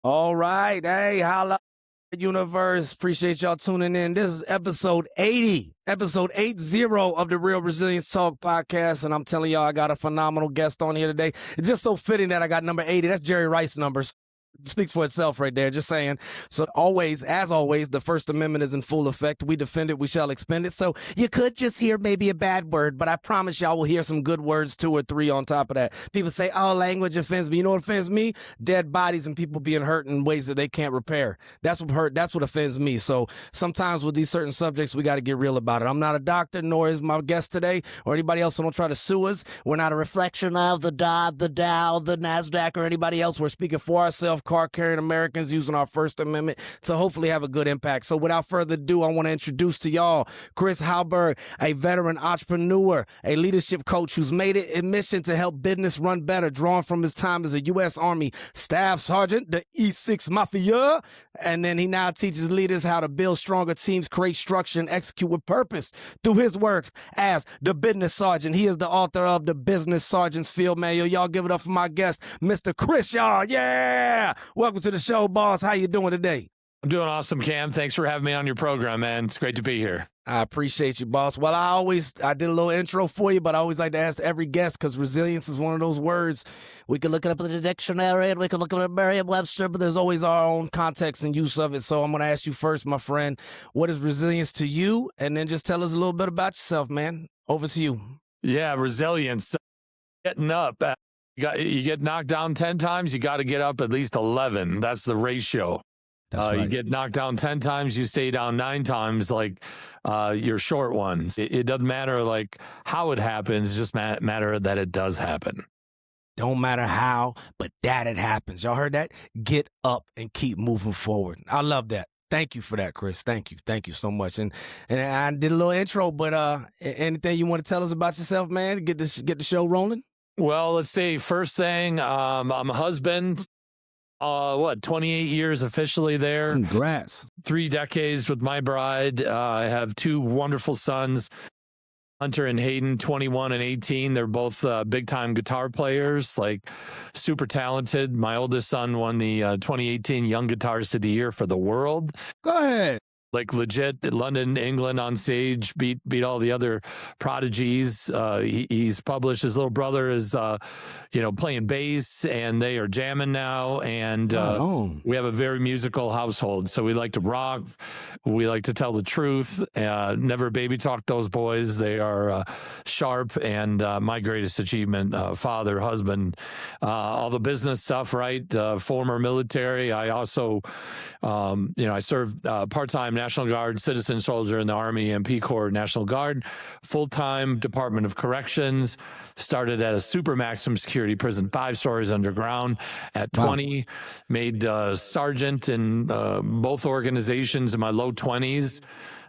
All right. Hey, holla, universe. Appreciate y'all tuning in. This is episode 80 of the Real Resilience Talk podcast. And I'm telling y'all, I got a phenomenal guest on here today. It's just so fitting that I got number 80. That's Jerry Rice numbers. Speaks for itself right there, just saying. So always, as always, the First Amendment is in full effect. We defend it, we shall expend it. So you could just hear maybe a bad word, but I promise y'all will hear some good words, 2 or 3 on top of that. People say, oh, language offends me. You know what offends me? Dead bodies and people being hurt in ways that they can't repair. That's what offends me. So sometimes with these certain subjects, we got to get real about it. I'm not a doctor, nor is my guest today or anybody else who don't try to sue us. We're not a reflection of the Dow, the NASDAQ, or anybody else. We're speaking for ourselves, car-carrying Americans using our First Amendment to hopefully have a good impact. So without further ado, I want to introduce to y'all Chris Hallberg, a veteran entrepreneur, a leadership coach who's made it a mission to help business run better, drawing from his time as a U.S. Army Staff Sergeant, the E6 Mafia. And then he now teaches leaders how to build stronger teams, create structure, and execute with purpose through his work as the business sergeant. He is the author of the Business Sergeant's Field Manual. Y'all give it up for my guest, Mr. Chris, y'all. Yeah. Welcome to the show, boss. How you doing today? I'm doing awesome, Cam. Thanks for having me on your program, man. It's great to be here. I appreciate you, boss. Well, I did a little intro for you, but I always like to ask every guest because resilience is one of those words. We can look it up in the dictionary and we can look it up in Merriam-Webster, but there's always our own context and use of it. So I'm going to ask you first, my friend, what is resilience to you? And then just tell us a little bit about yourself, man. Over to you. Yeah, resilience. Getting up. You get knocked down 10 times, you got to get up at least 11. That's the ratio. That's right. You get knocked down 10 times, you stay down 9 times, like your short ones. It doesn't matter like how it happens, just matter that it does happen. Don't matter how, but that it happens. Y'all heard that? Get up and keep moving forward. I love that. Thank you for that, Chris. Thank you. Thank you so much. And I did a little intro, but anything you want to tell us about yourself, man? Get the show rolling? Well, let's see. First thing, I'm a husband. 28 years officially there. Congrats. 3 decades with my bride. I have 2 wonderful sons, Hunter and Hayden, 21 and 18. They're both big-time guitar players, like super talented. My oldest son won the 2018 Young Guitarist of the Year for the world. Go ahead. Like legit, London, England on stage, beat all the other prodigies. He's published. His little brother is, playing bass, and they are jamming now. And we have a very musical household. So we like to rock. We like to tell the truth. Never baby talk those boys. They are sharp. And my greatest achievement, father, husband, all the business stuff, right? Former military. I also, I served part-time National Guard, citizen soldier in the Army and Peace Corps National Guard, full-time Department of Corrections, started at a super maximum security prison, 5 stories underground at 20, made sergeant in both organizations in my low 20s.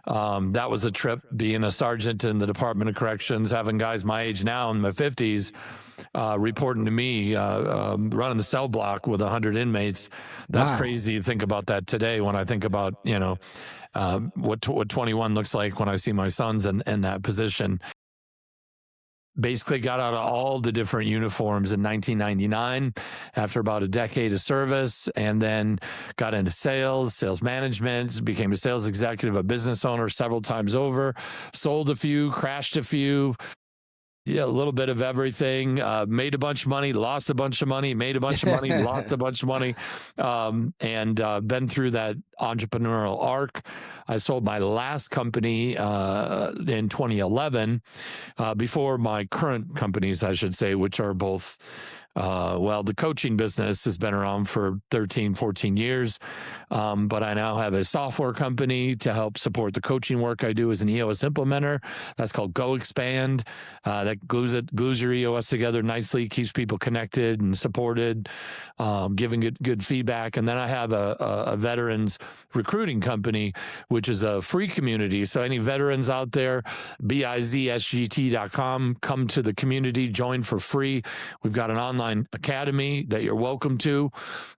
That was a trip, being a sergeant in the Department of Corrections, having guys my age now in my 50s reporting to me, running the cell block with 100 inmates. That's crazy to think about that today when I think about, what 21 looks like when I see my sons in that position. Basically got out of all the different uniforms in 1999 after about a decade of service, and then got into sales management, became a sales executive, a business owner several times over, sold a few, crashed a few. Yeah, a little bit of everything. Made a bunch of money, lost a bunch of money, made a bunch of money, lost a bunch of money, and been through that entrepreneurial arc. I sold my last company in 2011, before my current companies, I should say, which are both the coaching business has been around for 13, 14 years, but I now have a software company to help support the coaching work I do as an EOS implementer. That's called Go Expand. That glues your EOS together nicely, keeps people connected and supported, giving good feedback. And then I have a veterans recruiting company, which is a free community. So any veterans out there, bizsgt.com, come to the community, join for free. We've got an online online academy that you're welcome to,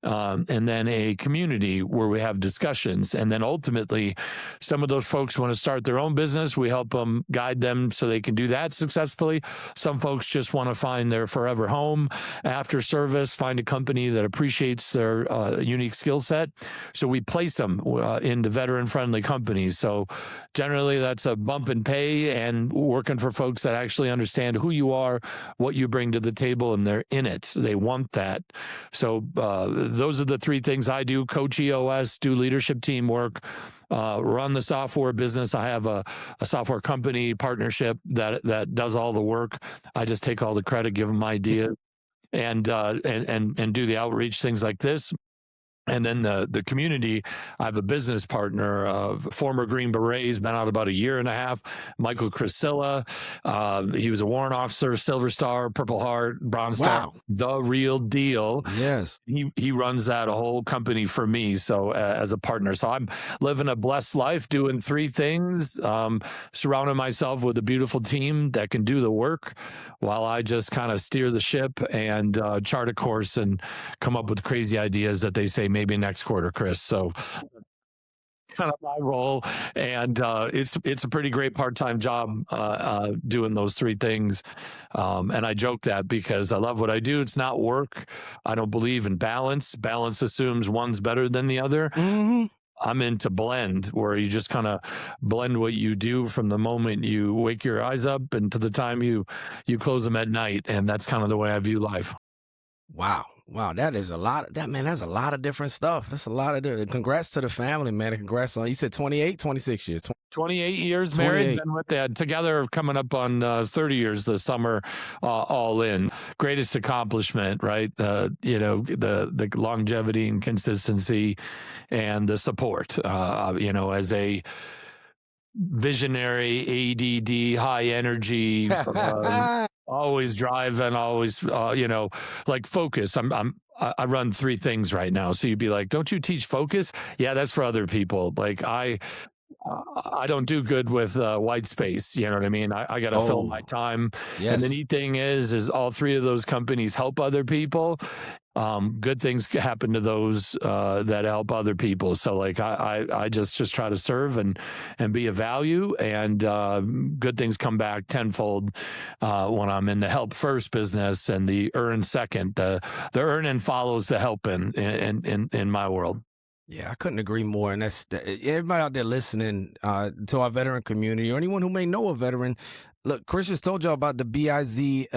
and then a community where we have discussions. And then ultimately, some of those folks want to start their own business. We help them, guide them so they can do that successfully. Some folks just want to find their forever home after service, find a company that appreciates their unique skill set. So we place them into veteran-friendly companies. So generally, that's a bump in pay and working for folks that actually understand who you are, what you bring to the table, and they're in it. They want that. So those are the three things I do: coach EOS, do leadership team work, run the software business. I have a software company partnership that does all the work. I just take all the credit, give them ideas, and do the outreach, things like this. And then the community, I have a business partner, former Green Beret, he's been out about a year and a half, Michael Crisilla. He was a warrant officer, Silver Star, Purple Heart, Bronze Star, the real deal. Yes. He runs that whole company for me, so as a partner. So I'm living a blessed life, doing three things, surrounding myself with a beautiful team that can do the work while I just kind of steer the ship and chart a course and come up with crazy ideas that they say, maybe next quarter, Chris. So kind of my role, and it's a pretty great part-time job doing those three things. And I joke that because I love what I do. It's not work. I don't believe in balance. Balance assumes one's better than the other. Mm-hmm. I'm into blend, where you just kind of blend what you do from the moment you wake your eyes up and to the time you close them at night. And that's kind of the way I view life. Wow. That is a lot. That's a lot of different stuff. That's a lot of congrats to the family, man. And congrats on, you said 28, 26 years. 28 years married, been with that together, coming up on 30 years this summer, all in. Greatest accomplishment, right? The longevity and consistency and the support, as a visionary, ADD, high energy, always driving, always, like focus. I run three things right now. So you'd be like, don't you teach focus? Yeah, that's for other people. Like I don't do good with white space. You know what I mean? I got to fill my time. Yes. And the neat thing is all three of those companies help other people. Good things happen to those that help other people. So like I just try to serve and be of value, and good things come back tenfold when I'm in the help first business and the earn second. The earning follows the helping in my world. Yeah, I couldn't agree more. And that's everybody out there listening to our veteran community, or anyone who may know a veteran. Look, Chris just told y'all about the bizsgt.com.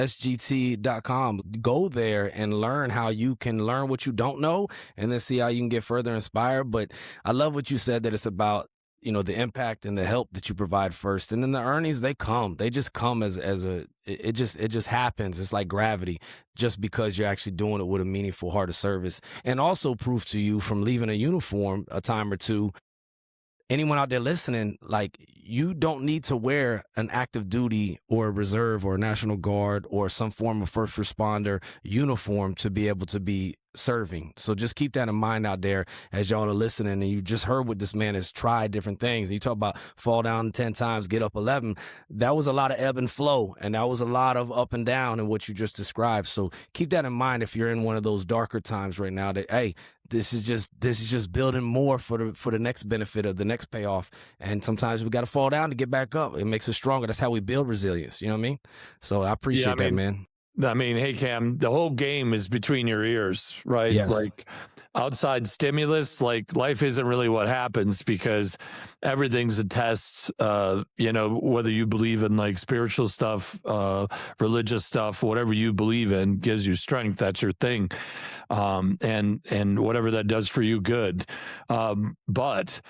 Go there and learn how you can learn what you don't know, and then see how you can get further inspired. But I love what you said, that it's about, the impact and the help that you provide first. And then the earnings, they just come as it just happens. It's like gravity, just because you're actually doing it with a meaningful heart of service. And also proof to you from leaving a uniform a time or two, anyone out there listening, like, you don't need to wear an active duty or a reserve or a National Guard or some form of first responder uniform to be able to be serving. So just keep that in mind out there as y'all are listening. And you just heard what this man has tried, different things. You talk about fall down 10 times, get up 11. That was a lot of ebb and flow, and that was a lot of up and down in what you just described. So keep that in mind if you're in one of those darker times right now, that, hey, this is just building more for the next benefit of the next payoff. And sometimes we got to fall down to get back up. It makes us stronger. That's how we build resilience. You know what I mean? So I appreciate that, man. I mean, hey, Cam, the whole game is between your ears, right? Yes. Like outside stimulus, like life isn't really what happens, because everything's a test, whether you believe in like spiritual stuff, religious stuff, whatever you believe in gives you strength. That's your thing. And whatever that does for you, good. But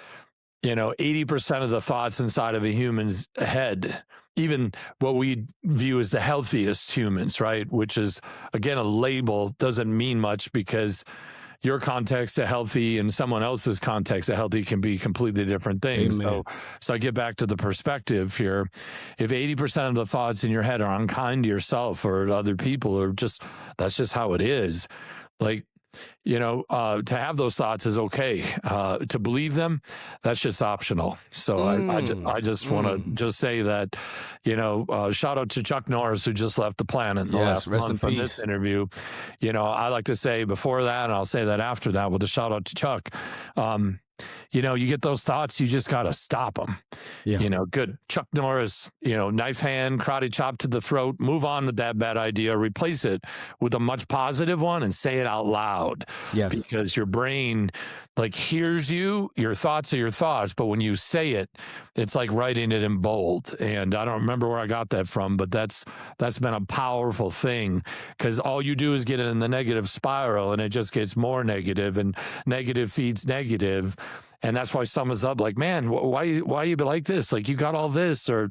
80% of the thoughts inside of a human's head, even what we view as the healthiest humans, right? Which is, again, a label, doesn't mean much, because your context of healthy and someone else's context of healthy can be completely different things. Amen. So I get back to the perspective here. If 80% of the thoughts in your head are unkind to yourself or to other people, or that's just how it is. Like, to have those thoughts is okay. To believe them, that's just optional. So I just want to just say that, shout out to Chuck Norris, who just left the planet in the last month from this interview. I like to say before that, and I'll say that after that with a shout out to Chuck. You get those thoughts, you just got to stop them. Yeah. Good. Chuck Norris, knife hand, karate chop to the throat, move on with that bad idea, replace it with a much positive one and say it out loud. Yes. Because your brain hears you, your thoughts are your thoughts, but when you say it, it's like writing it in bold. And I don't remember where I got that from, but that's been a powerful thing, because all you do is get in the negative spiral and it just gets more negative, and negative feeds negative. And that's why someone's up man, why you be like this? You got all this, or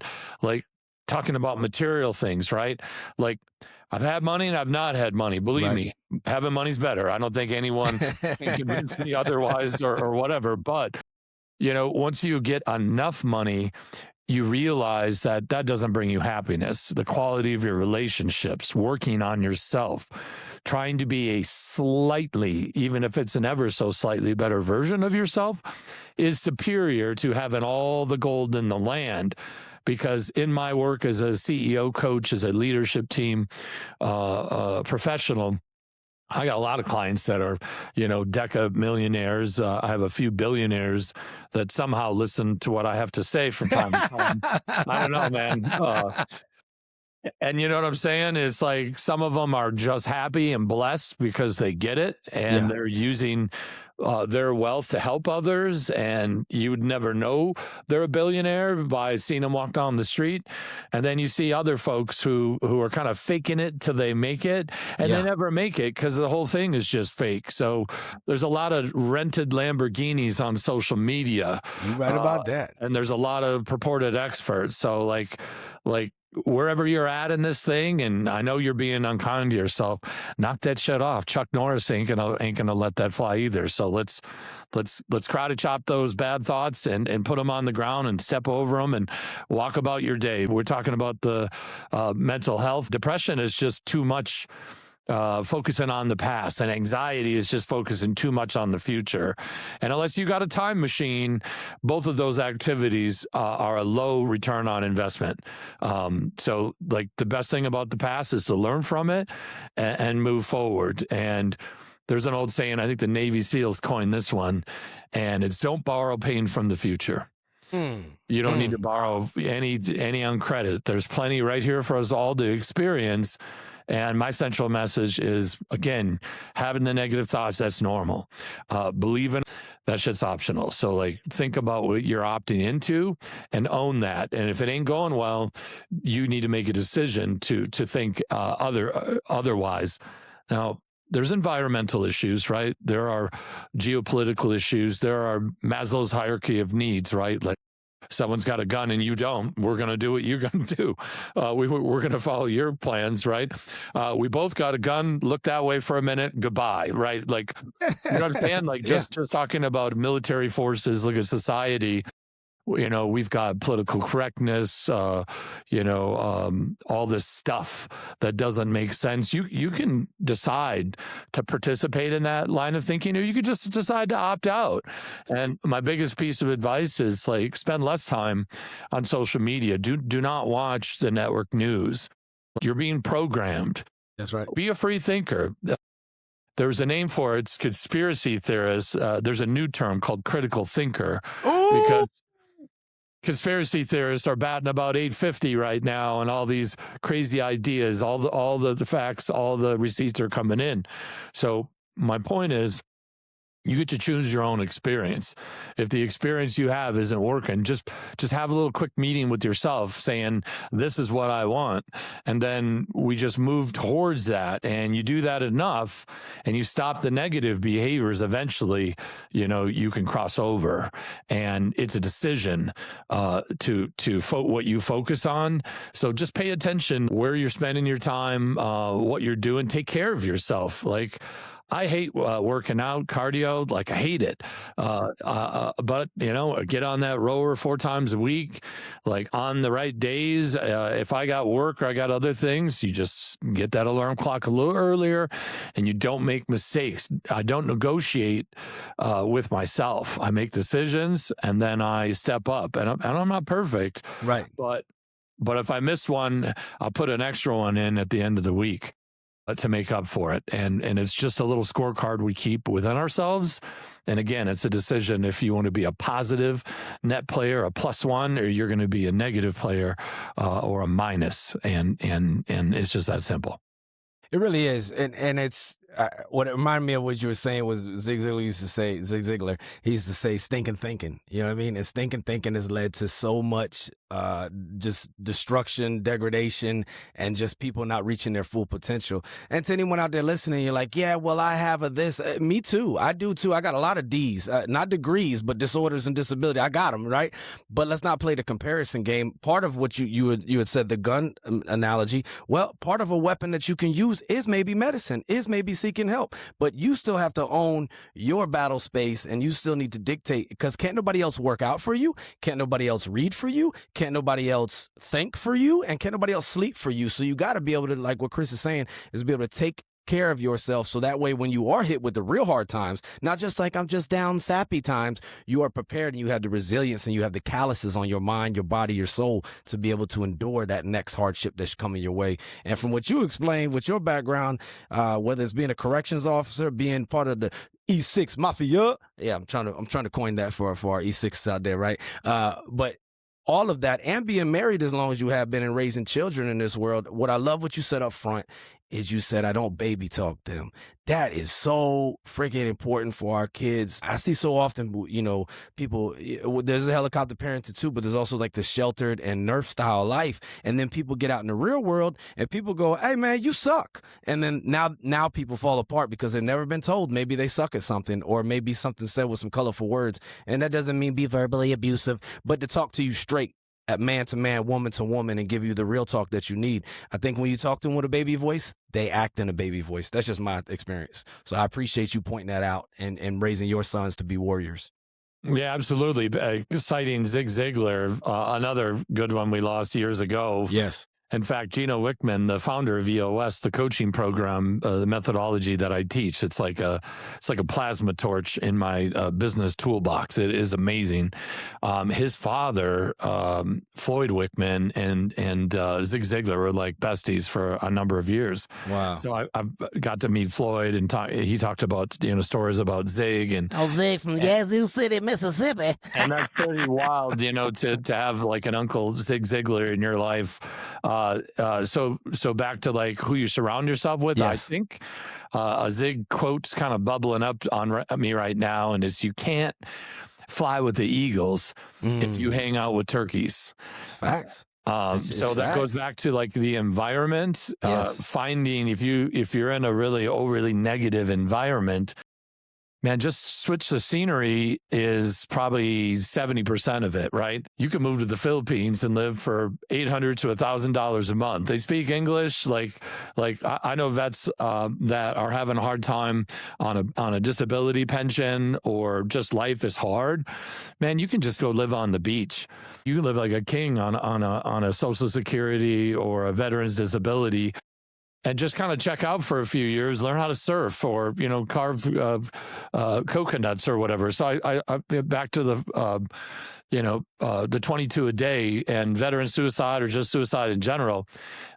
talking about material things, right? I've had money and I've not had money. Believe me, having money's better. I don't think anyone can convince me otherwise or whatever. But, once you get enough money, you realize that doesn't bring you happiness. The quality of your relationships, working on yourself, trying to be a slightly, even if it's an ever so slightly better version of yourself, is superior to having all the gold in the land. Because in my work as a CEO coach, as a leadership team professional, I got a lot of clients that are, deca millionaires. I have a few billionaires that somehow listen to what I have to say from time to time. I don't know, man. And you know what I'm saying? It's some of them are just happy and blessed because they get it, and they're using their wealth to help others. And you would never know they're a billionaire by seeing them walk down the street. And then you see other folks who are kind of faking it till they make it, and they never make it because the whole thing is just fake. So there's a lot of rented Lamborghinis on social media. You're right about that. And there's a lot of purported experts. So wherever you're at in this thing, and I know you're being unkind to yourself, knock that shit off. Chuck Norris ain't gonna let that fly either. So let's karate chop those bad thoughts and put them on the ground and step over them and walk about your day. We're talking about the mental health. Depression is just too much. Focusing on the past, and anxiety is just focusing too much on the future. And unless you got a time machine, both of those activities are a low return on investment. So the best thing about the past is to learn from it and move forward. And there's an old saying, I think the Navy SEALs coined this one, and it's don't borrow pain from the future. You don't need to borrow any on credit. There's plenty right here for us all to experience. And my central message is, again, having the negative thoughts, that's normal. Believing that shit's optional. So think about what you're opting into and own that. And if it ain't going well, you need to make a decision to think otherwise. Now, there's environmental issues, right? There are geopolitical issues. There are Maslow's hierarchy of needs, right? Someone's got a gun and you don't, we're going to do what you're going to do. We're going to follow your plans, right? We both got a gun, look that way for a minute, goodbye, right? You understand? Just talking about military forces, look at society. We've got political correctness, all this stuff that doesn't make sense. You can decide to participate in that line of thinking, or you could just decide to opt out. And my biggest piece of advice is spend less time on social media. Do not watch the network news. You're being programmed. That's right. Be a free thinker. There's a name for it. It's conspiracy theorists. There's a new term called critical thinker. Ooh! Because conspiracy theorists are batting about 850 right now, and all these crazy ideas, all the facts, all the receipts are coming in. So my point is, you get to choose your own experience. If the experience you have isn't working, just have a little quick meeting with yourself saying, this is what I want. And then we just move towards that. And you do that enough and you stop the negative behaviors. Eventually, you can cross over. And it's a decision what you focus on. So just pay attention where you're spending your time, what you're doing. Take care of yourself. I hate working out, cardio. Like, I hate it. But, get on that rower 4 times a week, like on the right days. If I got work or I got other things, you just get that alarm clock a little earlier and you don't make mistakes. I don't negotiate with myself. I make decisions and then I step up, and I'm not perfect. Right. But if I missed one, I'll put an extra one in at the end of the week to make up for it. And it's just a little scorecard we keep within ourselves. And again, it's a decision if you want to be a positive net player, a +1, or you're going to be a negative player or a minus. And it's just that simple. It really is. And it's what it reminded me of what you were saying was Zig Ziglar used to say, he used to say stinking thinking. You know what I mean? And stinking thinking has led to so much just destruction, degradation, and just people not reaching their full potential. And to anyone out there listening, you're like, yeah, well, I have this. Me too. I do too. I got a lot of D's, not degrees, but disorders and disability. I got them, right? But let's not play the comparison game. Part of what you had said, the gun analogy, well, part of a weapon that you can use is maybe medicine, is maybe seeking help, but you still have to own your battle space, and you still need to dictate, because can't nobody else work out for you, can't nobody else read for you, can't nobody else think for you, and can't nobody else sleep for you. So you got to be able to, like what Chris is saying, is be able to take care of yourself, so that way when you are hit with the real hard times, not just like I'm just down sappy times, you are prepared and you have the resilience and you have the calluses on your mind, your body, your soul to be able to endure that next hardship that's coming your way. And from what you explained with your background, whether it's being a corrections officer, being part of the E6 Mafia, yeah, I'm trying to coin that for our E6s out there, right? But all of that, and being married as long as you have been, and raising children in this world. What I love what you said up front is you said, I don't baby talk them. That is so freaking important for our kids. I see so often, people, there's a helicopter parenting too, but there's also like the sheltered and Nerf style life. And then people get out in the real world and people go, hey man, you suck. And then now people fall apart because they've never been told maybe they suck at something, or maybe something said with some colorful words. And that doesn't mean be verbally abusive, but to talk to you straight, at man to man, woman to woman, and give you the real talk that you need. I think when you talk to them with a baby voice, they act in a baby voice. That's just my experience. So I appreciate you pointing that out and raising your sons to be warriors. Yeah, absolutely. Citing Zig Ziglar, another good one we lost years ago. Yes. In fact, Gino Wickman, the founder of EOS, the coaching program, the methodology that I teach, it's like a plasma torch in my business toolbox. It is amazing. His father, Floyd Wickman, and Zig Ziglar were like besties for a number of years. Wow! So I got to meet Floyd, and he talked about stories about Zig and Zig from Yazoo City, Mississippi. And that's pretty wild, to have like an Uncle Zig Ziglar in your life. So back to like who you surround yourself with. Yes. I think a Zig quote's kind of bubbling up on me right now, and it's, you can't fly with the eagles if you hang out with turkeys. Facts. So that goes back to like the environment. Yes. Finding if you're in a really overly negative environment, man, just switch the scenery is probably 70% of it, right? You can move to the Philippines and live for $800 to $1,000 a month. They speak English. Like I know vets that are having a hard time on a disability pension, or just life is hard. Man, you can just go live on the beach. You can live like a king on a Social Security or a veteran's disability, and just kind of check out for a few years, learn how to surf, or carve coconuts or whatever. So I back to the 22 a day and veteran suicide, or just suicide in general.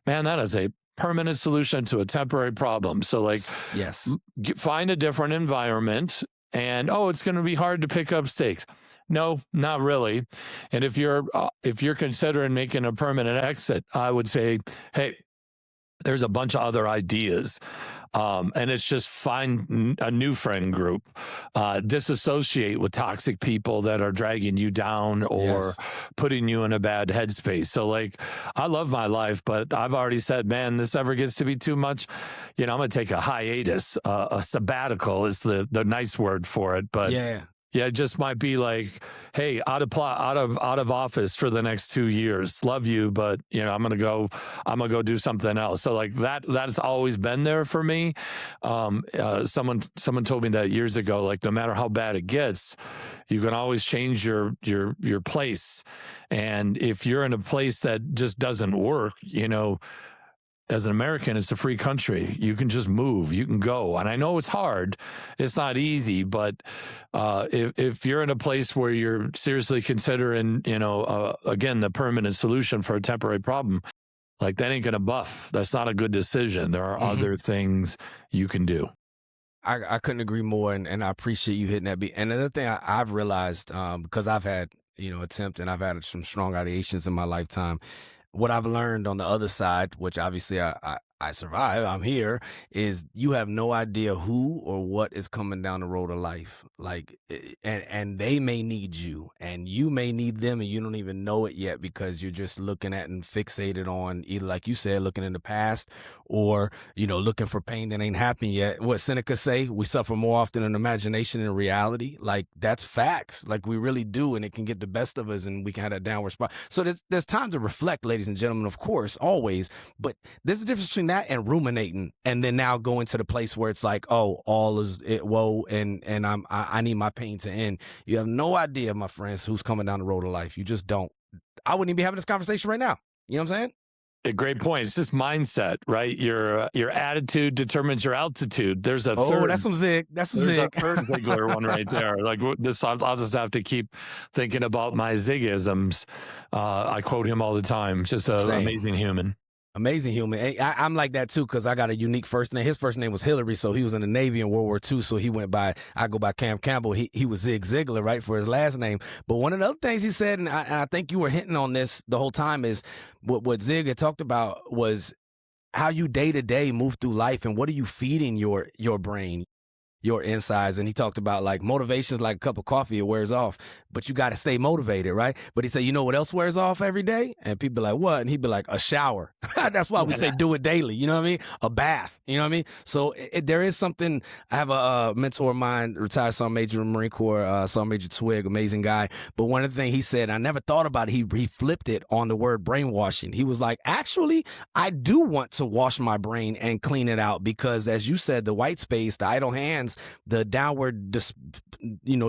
Man, that is a permanent solution to a temporary problem. So like, yes, find a different environment, and it's going to be hard to pick up stakes. No, not really. And if you're considering making a permanent exit, I would say, hey, there's a bunch of other ideas. And it's just find a new friend group, disassociate with toxic people that are dragging you down or putting you in a bad headspace. So like, I love my life, but I've already said, man, this ever gets to be too much, I'm going to take a hiatus. A sabbatical is the nice word for it. But Yeah, it just might be like, hey, out of office for the next 2 years. Love you, but I'm gonna go do something else. So like that's always been there for me. Someone told me that years ago. Like no matter how bad it gets, you can always change your place. And if you're in a place that just doesn't work, as an American, it's a free country. You can just move. You can go. And I know it's hard. It's not easy. But if you're in a place where you're seriously considering, again, the permanent solution for a temporary problem, like that ain't going to BLUF. That's not a good decision. There are other things you can do. I couldn't agree more. And I appreciate you hitting that beat. And another thing I've realized, because I've had, attempt and I've had some strong ideations in my lifetime, what I've learned on the other side, which obviously I survive, I'm here, is you have no idea who or what is coming down the road of life. Like, and they may need you and you may need them and you don't even know it yet because you're just looking at and fixated on either, like you said, looking in the past or, looking for pain that ain't happened yet. What Seneca say, we suffer more often in imagination than reality. Like that's facts. Like we really do. And it can get the best of us and we can have that downward spot. So there's time to reflect, ladies and gentlemen, of course, always, but there's a difference between that and ruminating and then now going to the place where it's like, oh, all is it, woe, and I need my pain to end. You have no idea, my friends, who's coming down the road of life. You just don't. I wouldn't even be having this conversation right now. You know what I'm saying? A great point. It's just mindset, right? Your attitude determines your altitude. There's a third. Oh, that's some Zig. That's some There's Zig. a third Ziegler one right there. Like this, I'll just have to keep thinking about my Zigisms. I quote him all the time. Just an amazing human. Amazing human. I'm like that too because I got a unique first name. His first name was Hillary, so he was in the Navy in World War II. So he went by, I go by Cam Campbell. He was Zig Ziglar, right, for his last name. But one of the other things he said, and I think you were hinting on this the whole time, is what Zig had talked about was how you day to day move through life and what are you feeding your brain, your insides. And he talked about like motivation is like a cup of coffee, it wears off, but you got to stay motivated, right? But he said, you know what else wears off every day? And people be like, what? And he'd be like, a shower. That's why we say do it daily. You know what I mean? A bath. You know what I mean? So there is something. I have a mentor of mine, retired Sergeant Major in the Marine Corps, Sergeant Major Twig, amazing guy. But one of the things he said, I never thought about it. He flipped it on the word brainwashing. He was like, actually, I do want to wash my brain and clean it out because, as you said, the white space, the idle hands, the downward,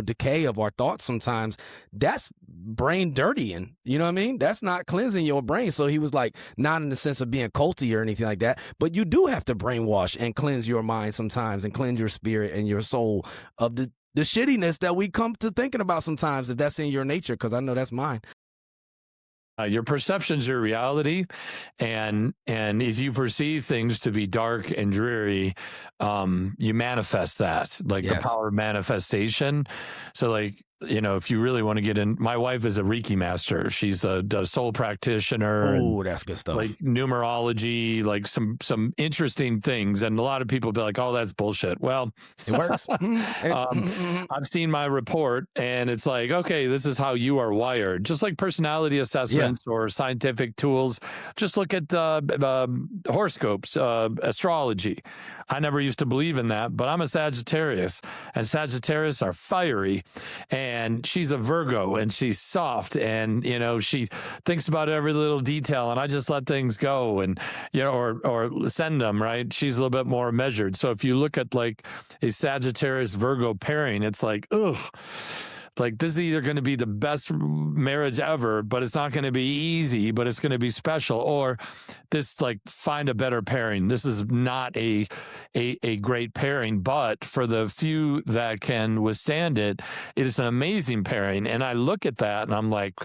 decay of our thoughts sometimes, that's brain dirtying. You know what I mean? That's not cleansing your brain. So he was like, not in the sense of being culty or anything like that, but you do have to brainwash and cleanse your mind sometimes and cleanse your spirit and your soul of the shittiness that we come to thinking about sometimes, if that's in your nature, because I know that's mine. Your perception's your reality, and if you perceive things to be dark and dreary, you manifest that, like the power of manifestation. So like, if you really want to get in, my wife is a Reiki master. She's a soul practitioner. Oh, that's good stuff. Like numerology, like some interesting things. And a lot of people be like, oh, that's bullshit. Well, it works. I've seen my report and it's like, okay, this is how you are wired. Just like personality assessments or scientific tools. Just look at horoscopes, astrology. I never used to believe in that, but I'm a Sagittarius, and Sagittarius are fiery, and she's a Virgo, and she's soft, and she thinks about every little detail, and I just let things go, and or send them, right? She's a little bit more measured. So if you look at like a Sagittarius Virgo pairing, it's like, ugh. Like this is either going to be the best marriage ever, but it's not going to be easy, but it's going to be special. Or this, like, find a better pairing. This is not a great pairing, but for the few that can withstand it, it is an amazing pairing. And I look at that and I'm like,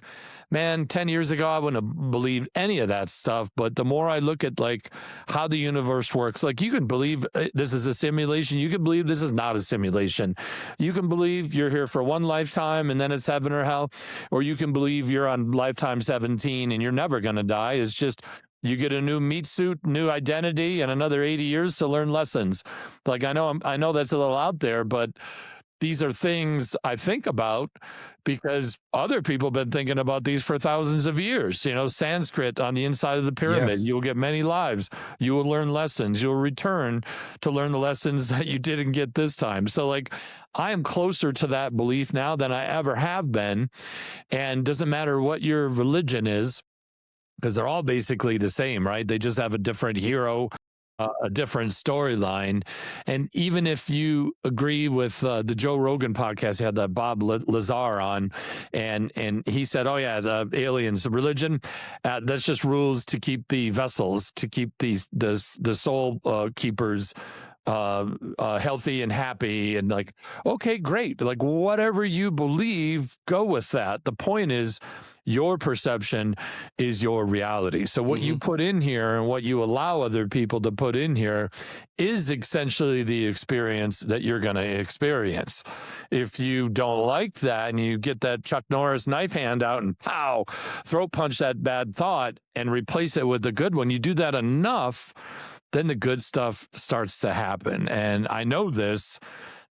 man, 10 years ago, I wouldn't have believed any of that stuff. But the more I look at like how the universe works, like you can believe this is a simulation. You can believe this is not a simulation. You can believe you're here for one lifetime and then it's heaven or hell. Or you can believe you're on lifetime 17 and you're never going to die. It's just you get a new meat suit, new identity, and another 80 years to learn lessons. Like I know that's a little out there, but these are things I think about because other people have been thinking about these for thousands of years. You know, Sanskrit on the inside of the pyramid. Yes. You will get many lives. You will learn lessons. You'll return to learn the lessons that you didn't get this time. So, like, I am closer to that belief now than I ever have been. And doesn't matter what your religion is, because they're all basically the same, right? They just have a different hero, a different storyline. And even if you agree with the Joe Rogan podcast, he had that Bob Lazar on, and he said, oh yeah, the aliens, the religion, that's just rules to keep the vessels, to keep the soul keepers healthy and happy, and like, okay, great. Like, whatever you believe, go with that. The point is, your perception is your reality. So what you put in here and what you allow other people to put in here is essentially the experience that you're going to experience. If you don't like that and you get that Chuck Norris knife hand out and pow, throat punch that bad thought and replace it with the good one, you do that enough, then the good stuff starts to happen. And I know this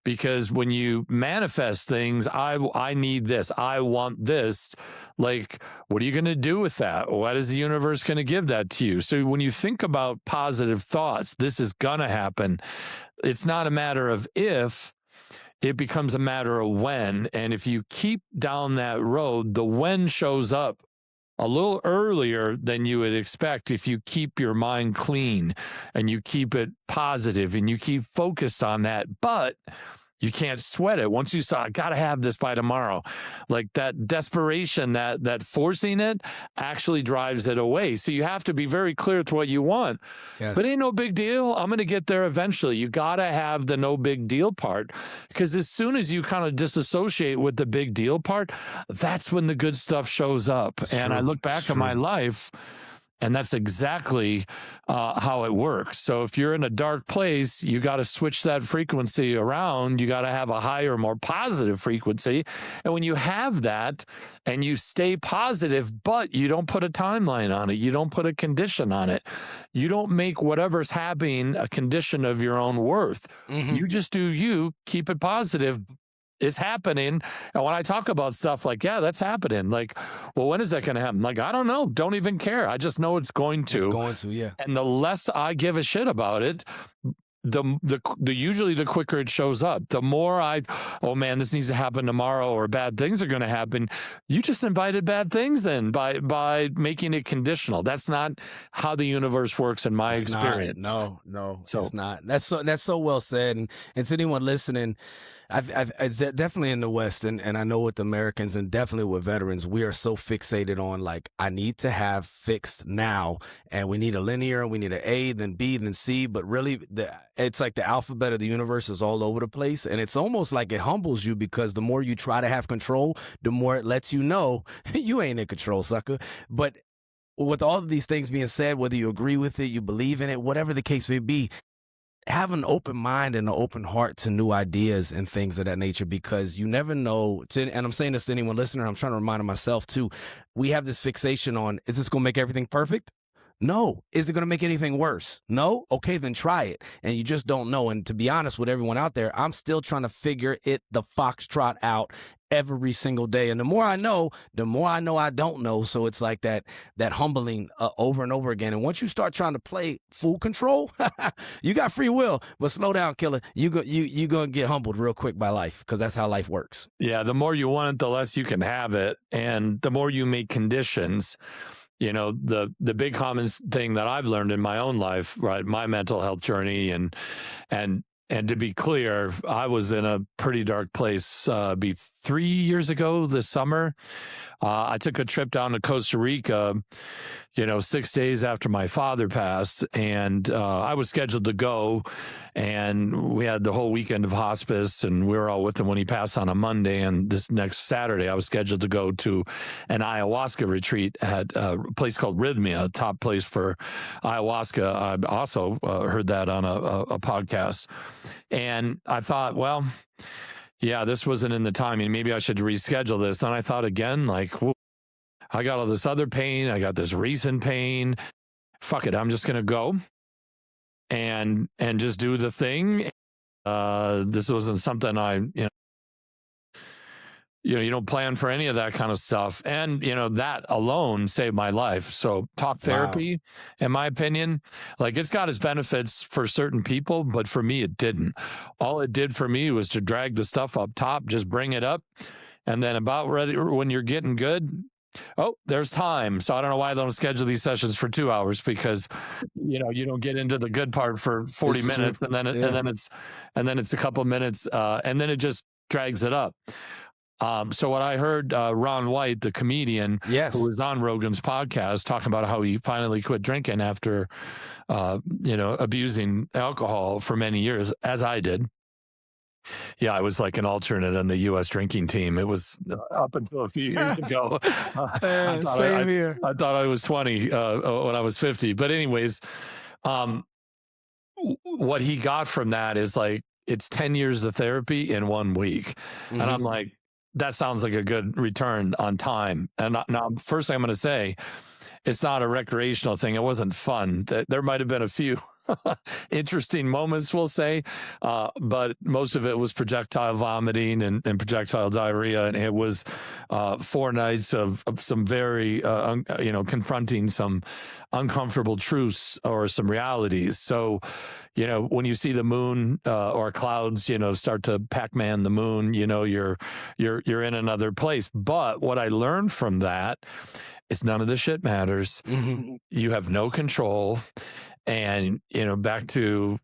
because when you manifest things, I need this, I want this, like, what are you going to do with that? What is the universe going to give that to you? So when you think about positive thoughts, this is going to happen. It's not a matter of if, it becomes a matter of when. And if you keep down that road, the when shows up a little earlier than you would expect if you keep your mind clean and you keep it positive and you keep focused on that. But you can't sweat it. Once you saw, I got to have this by tomorrow, like that desperation, that forcing it actually drives it away. So you have to be very clear with what you want. Yes. But ain't no big deal. I'm going to get there eventually. You got to have the no big deal part, because as soon as you kind of disassociate with the big deal part, that's when the good stuff shows up. That's and true. I look back at my life, and that's exactly how it works. So if you're in a dark place, you got to switch that frequency around. You got to have a higher, more positive frequency. And when you have that and you stay positive, but you don't put a timeline on it, you don't put a condition on it, you don't make whatever's happening a condition of your own worth. You just do you, keep it positive. Is happening. And when I talk about stuff like, yeah, that's happening. Like, well, when is that going to happen? Like, I don't know. Don't even care. I just know it's going to. It's going to, yeah. And the less I give a shit about it, the usually the quicker it shows up. The more oh man, this needs to happen tomorrow, or bad things are going to happen. You just invited bad things in by making it conditional. That's not how the universe works in my experience. No, So it's not. That's so well said. And to anyone listening, it's definitely in the West, and I know with Americans and definitely with veterans, we are so fixated on, like, I need to have fixed now, and we need a linear, we need an A, then B, then C, but really it's like the alphabet of the universe is all over the place, and it's almost like it humbles you, because the more you try to have control, the more it lets you know you ain't in control, sucker. But with all of these things being said, whether you agree with it, you believe in it, whatever the case may be, have an open mind and an open heart to new ideas and things of that nature, because you never know. And I'm saying this to anyone listening, I'm trying to remind myself too. We have this fixation on, is this going to make everything perfect? No. Is it going to make anything worse? No? Okay, then try it. And you just don't know. And to be honest with everyone out there, I'm still trying to figure the foxtrot out every single day. And the more I know I don't know. So it's like that humbling over and over again. And once you start trying to play full control, you got free will, but slow down, killer. You going to get humbled real quick by life, because that's how life works. yeah, the more you want it, the less you can have it. And the more you make conditions. You know, the big common thing that I've learned in my own life, right, my mental health journey, and to be clear, I was in a pretty dark place 3 years ago this summer. I took a trip down to Costa Rica, 6 days after my father passed, and I was scheduled to go, and we had the whole weekend of hospice, and we were all with him when he passed on a Monday, and this next Saturday I was scheduled to go to an ayahuasca retreat at a place called Rhythmia, a top place for ayahuasca. I also heard that on a podcast, and I thought, well, yeah, this wasn't in the timing. Maybe I should reschedule this. And I thought again, like, I got all this other pain. I got this recent pain. Fuck it. I'm just going to go and just do the thing. This wasn't something I you don't plan for any of that kind of stuff. And, that alone saved my life. So talk therapy, in my opinion, like it's got its benefits for certain people, but for me, it didn't. All it did for me was to drag the stuff up top, just bring it up. And then about ready when you're getting good, oh, there's time. So I don't know why I don't schedule these sessions for 2 hours, because, you don't get into the good part for 40 minutes and then it's a couple minutes and then it just drags it up. So what I heard Ron White, the comedian, who was on Rogan's podcast, talking about how he finally quit drinking after, abusing alcohol for many years, as I did. Yeah, I was like an alternate on the U.S. drinking team. It was up until a few years ago. Same here. I thought I was 20 when I was 50. But anyways, what he got from that is like, it's 10 years of therapy in 1 week. And I'm like, that sounds like a good return on time. And now, first thing I'm going to say, it's not a recreational thing. It wasn't fun. There might have been a few interesting moments, we'll say, but most of it was projectile vomiting and projectile diarrhea. And it was 4 nights of some very, confronting some uncomfortable truths or some realities. So, when you see the moon or clouds, start to Pac-Man the moon, you're in another place. But what I learned from that is none of this shit matters. You have no control. And, back to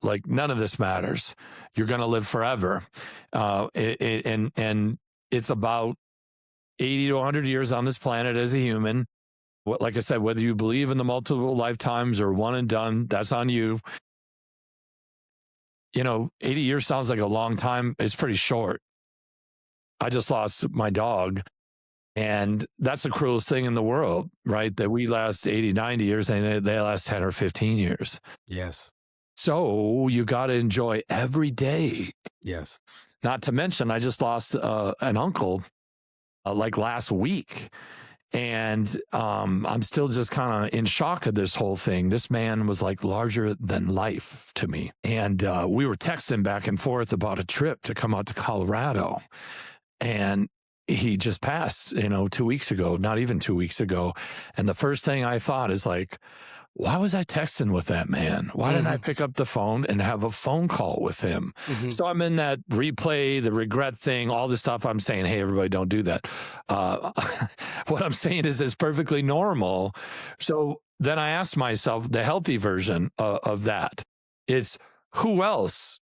like, none of this matters. You're going to live forever. And it's about 80 to 100 years on this planet as a human. Like I said, whether you believe in the multiple lifetimes or one and done, that's on you. 80 years sounds like a long time. It's pretty short. I just lost my dog. And that's the cruelest thing in the world, right? That we last 80, 90 years and they last 10 or 15 years. Yes. So you got to enjoy every day. Yes. Not to mention, I just lost an uncle like last week. And I'm still just kind of in shock of this whole thing. This man was like larger than life to me. And we were texting back and forth about a trip to come out to Colorado. And he just passed, 2 weeks ago, not even 2 weeks ago. And the first thing I thought is like, why was I texting with that man? Why didn't I pick up the phone and have a phone call with him? So I'm in that replay, the regret thing, all this stuff. I'm saying, hey, everybody, don't do that. What I'm saying is it's perfectly normal. So then I asked myself the healthy version of that. It's who else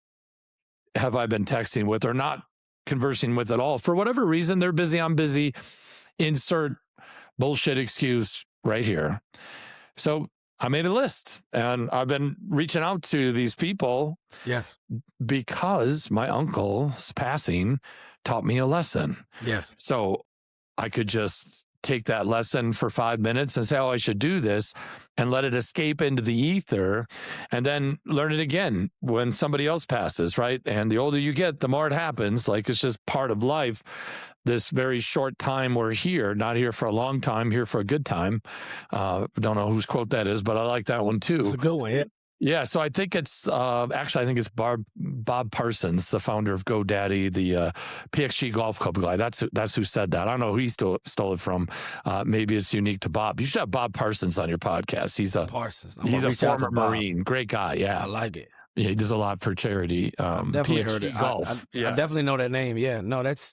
have I been texting with or not conversing with at all? For whatever reason, they're busy, I'm busy. Insert bullshit excuse right here. So I made a list and I've been reaching out to these people. Yes. Because my uncle's passing taught me a lesson. Yes. So I could just take that lesson for 5 minutes and say, oh, I should do this, and let it escape into the ether, and then learn it again when somebody else passes, right? And the older you get, the more it happens. Like, it's just part of life. This very short time we're here, not here for a long time, here for a good time. Don't know whose quote that is, but I like that one too. It's a good one, yeah. Yeah, so I think it's actually, I think it's Bob Parsons, the founder of GoDaddy, the PXG Golf Club guy. That's who said that. I don't know who he stole it from. Maybe it's unique to Bob. You should have Bob Parsons on your podcast. He's a former Marine, great guy. Yeah, I like it. Yeah, he does a lot for charity. Definitely PXG heard it. Golf. I definitely know that name. Yeah, no, that's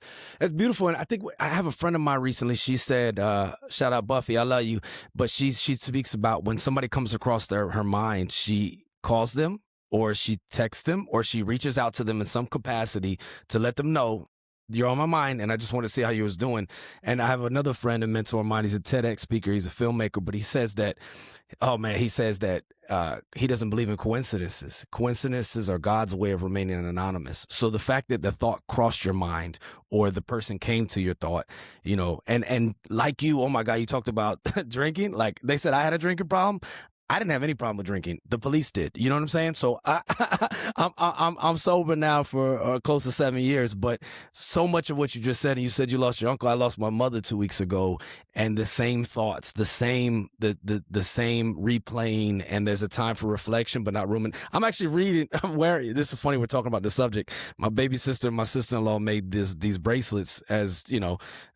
beautiful. And I think I have a friend of mine recently. She said, "Shout out Buffy, I love you." But she speaks about when somebody comes across her mind, she calls them, or she texts them, or she reaches out to them in some capacity to let them know, you're on my mind, and I just want to see how you was doing. And I have another friend and mentor of mine. He's a TEDx speaker. He's a filmmaker, but he says that, he doesn't believe in coincidences. Coincidences are God's way of remaining anonymous. So the fact that the thought crossed your mind, or the person came to your thought, and like you, oh my God, you talked about drinking. Like they said, I had a drinking problem. I didn't have any problem with drinking. The police did. You know what I'm saying? So I'm sober now for close to 7 years. But so much of what you just said, and you said you lost your uncle. I lost my mother 2 weeks ago, and the same thoughts, the same replaying. And there's a time for reflection, but not room. I'm actually reading. This is funny. We're talking about the subject. My baby sister, my sister-in-law made these bracelets as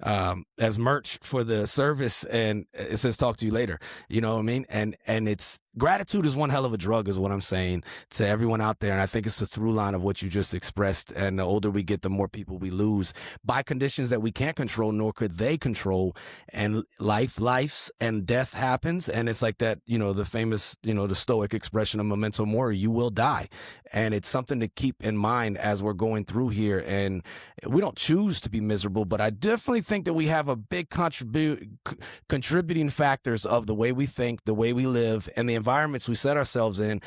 as merch for the service, and it says "Talk to you later." You know what I mean? And it's gratitude is one hell of a drug, is what I'm saying to everyone out there. And I think it's a through line of what you just expressed. And the older we get, the more people we lose by conditions that we can't control, nor could they control. And life's and death happens. And it's like that, the famous, the Stoic expression of memento mori, you will die. And it's something to keep in mind as we're going through here. And we don't choose to be miserable, but I definitely think that we have a big contributing factors of the way we think, the way we live, and the environments we set ourselves in.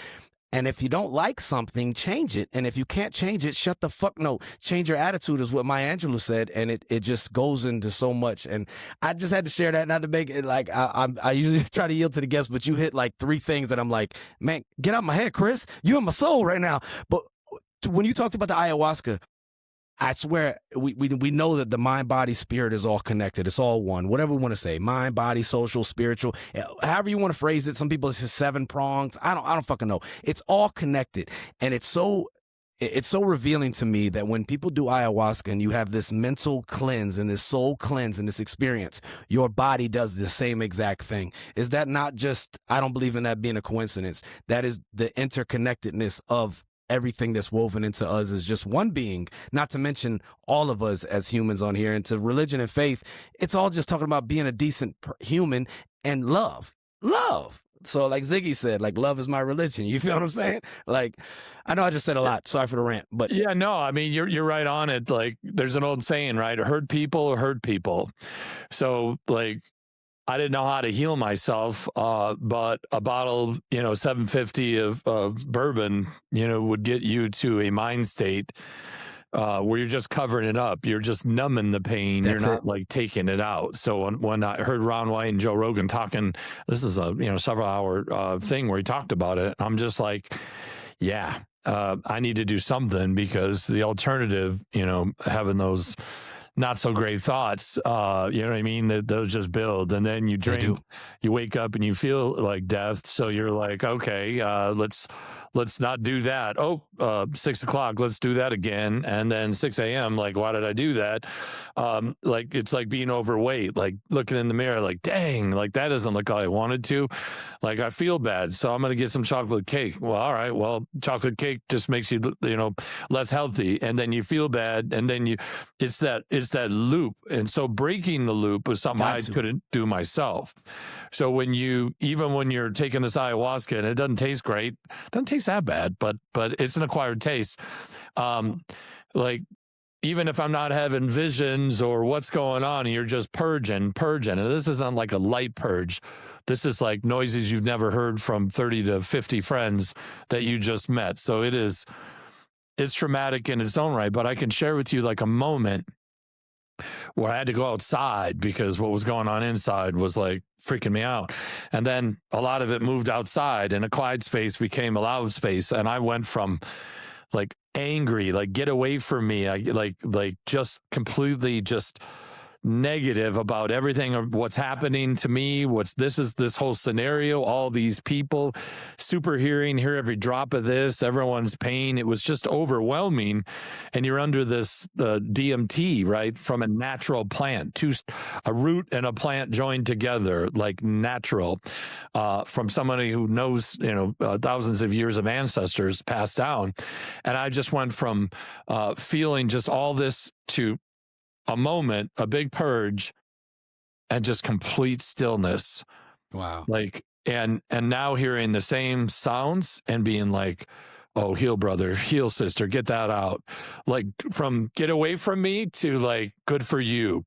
And if you don't like something, change it. And if you can't change it, shut the fuck no. Change your attitude is what Maya Angelou said. And it just goes into so much. And I just had to share that, not to make it like I usually try to yield to the guests, but you hit like 3 things that I'm like, man, get out my head, Chris. You in my soul right now. But when you talked about the ayahuasca, I swear, we know that the mind, body, spirit is all connected. It's all one. Whatever we want to say, mind, body, social, spiritual, however you want to phrase it. Some people it's just 7 prongs. I don't fucking know. It's all connected, and it's so revealing to me that when people do ayahuasca and you have this mental cleanse and this soul cleanse and this experience, your body does the same exact thing. Is that not just? I don't believe in that being a coincidence. That is the interconnectedness of everything that's woven into us is just one being, not to mention all of us as humans on here. And to religion and faith, it's all just talking about being a decent human and love. So like Ziggy said, like, love is my religion. You feel what I'm saying? Like, I know I just said a lot. Sorry for the rant, but yeah, no, I mean, you're right on it. Like, there's an old saying, right? Hurt people hurt people. So like, I didn't know how to heal myself, but a bottle, $750 of bourbon, would get you to a mind state where you're just covering it up. You're just numbing the pain. You're not like taking it out. So when I heard Ron White and Joe Rogan talking, this is a several hour thing where he talked about it. I'm just like, yeah, I need to do something, because the alternative, having those not so great thoughts, you know what I mean? Those just build, and then you drink, you wake up and you feel like death. So you're like, okay, let's not do that. 6 o'clock, let's do that again. And then 6 a.m., like, why did I do that? Like, it's like being overweight, like looking in the mirror, like, dang, like that doesn't look like I wanted to. Like, I feel bad, so I'm going to get some chocolate cake. Well, all right, well, chocolate cake just makes you, less healthy. And then you feel bad. And then it's that loop. And so breaking the loop was something I couldn't do myself. So even when you're taking this ayahuasca and it doesn't taste great, doesn't taste that bad, but it's an acquired taste. Like, even if I'm not having visions or what's going on, you're just purging. And this isn't like a light purge. This is like noises you've never heard from 30 to 50 friends that you just met. So it's traumatic in its own right, but I can share with you like a moment where I had to go outside because what was going on inside was like freaking me out. And then a lot of it moved outside, and a quiet space became a loud space. And I went from like angry, like, get away from me. I like just completely just negative about everything of what's happening to me. This whole scenario, all these people, super hear every drop of this, everyone's pain. It was just overwhelming. And you're under this DMT, right? From a natural plant, a root and a plant joined together, like natural, from somebody who knows, thousands of years of ancestors passed down. And I just went from feeling just all this to a moment, a big purge, and just complete stillness. Wow. Like, and now hearing the same sounds and being like, oh, heal, brother, heal, sister, get that out. Like, from get away from me to like, good for you.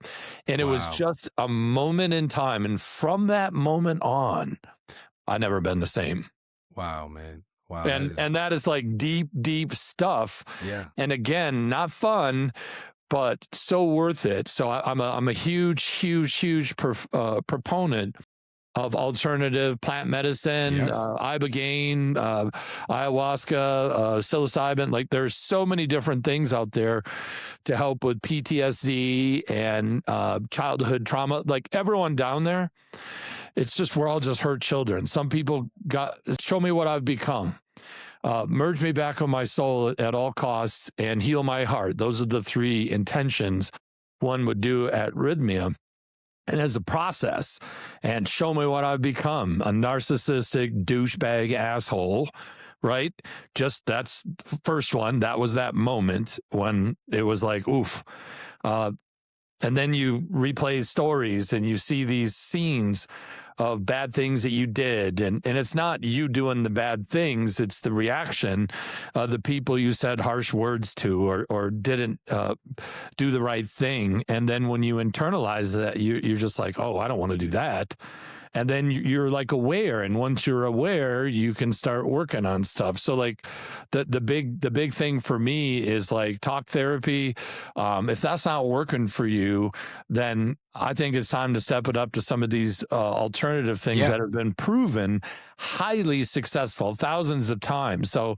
And it was just a moment in time. And from that moment on, I've never been the same. Wow, man. Wow. And that is like deep, deep stuff. Yeah. And again, not fun, but so worth it. So I'm a huge proponent of alternative plant medicine, Yes. ibogaine, ayahuasca, psilocybin. Like there's so many different things out there to help with PTSD and childhood trauma. Like everyone down there, it's just, we're all just hurt children. Some people show me what I've become. Merge me back on my soul at all costs and heal my heart. Those are the three intentions one would do at Rhythmia. And as a process, and show me what I've become, a narcissistic douchebag asshole, right? Just that's first one. That was that moment when it was like, oof. And then you replay stories and you see these scenes of bad things that you did. And it's not you doing the bad things. It's the reaction of the people you said harsh words to or didn't do the right thing. And then when you internalize that, you're just like, oh, I don't want to do that. And then you're like aware. And once you're aware, you can start working on stuff. So like the big thing for me is like talk therapy. If that's not working for you, then I think it's time to step it up to some of these alternative things that have been proven highly successful thousands of times. So,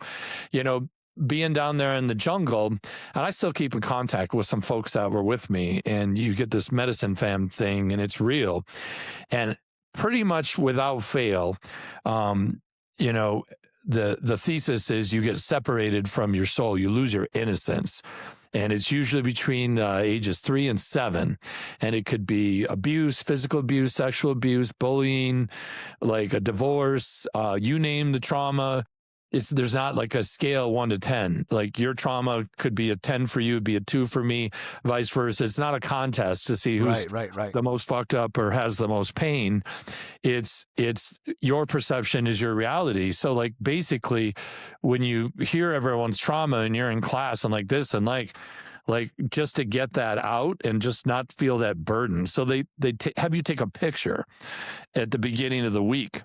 being down there in the jungle, and I still keep in contact with some folks that were with me, and you get this medicine fam thing and it's real. And pretty much without fail, the thesis is you get separated from your soul. You lose your innocence. And it's usually between ages 3 and 7. And it could be abuse, physical abuse, sexual abuse, bullying, like a divorce, you name the trauma. There's not like a scale 1 to 10. Like your trauma could be a 10 for you, it'd be a 2 for me, vice versa. It's not a contest to see who's the most fucked up or has the most pain. It's your perception is your reality. So like basically when you hear everyone's trauma and you're in class and like this and like just to get that out and just not feel that burden. So they have you take a picture at the beginning of the week.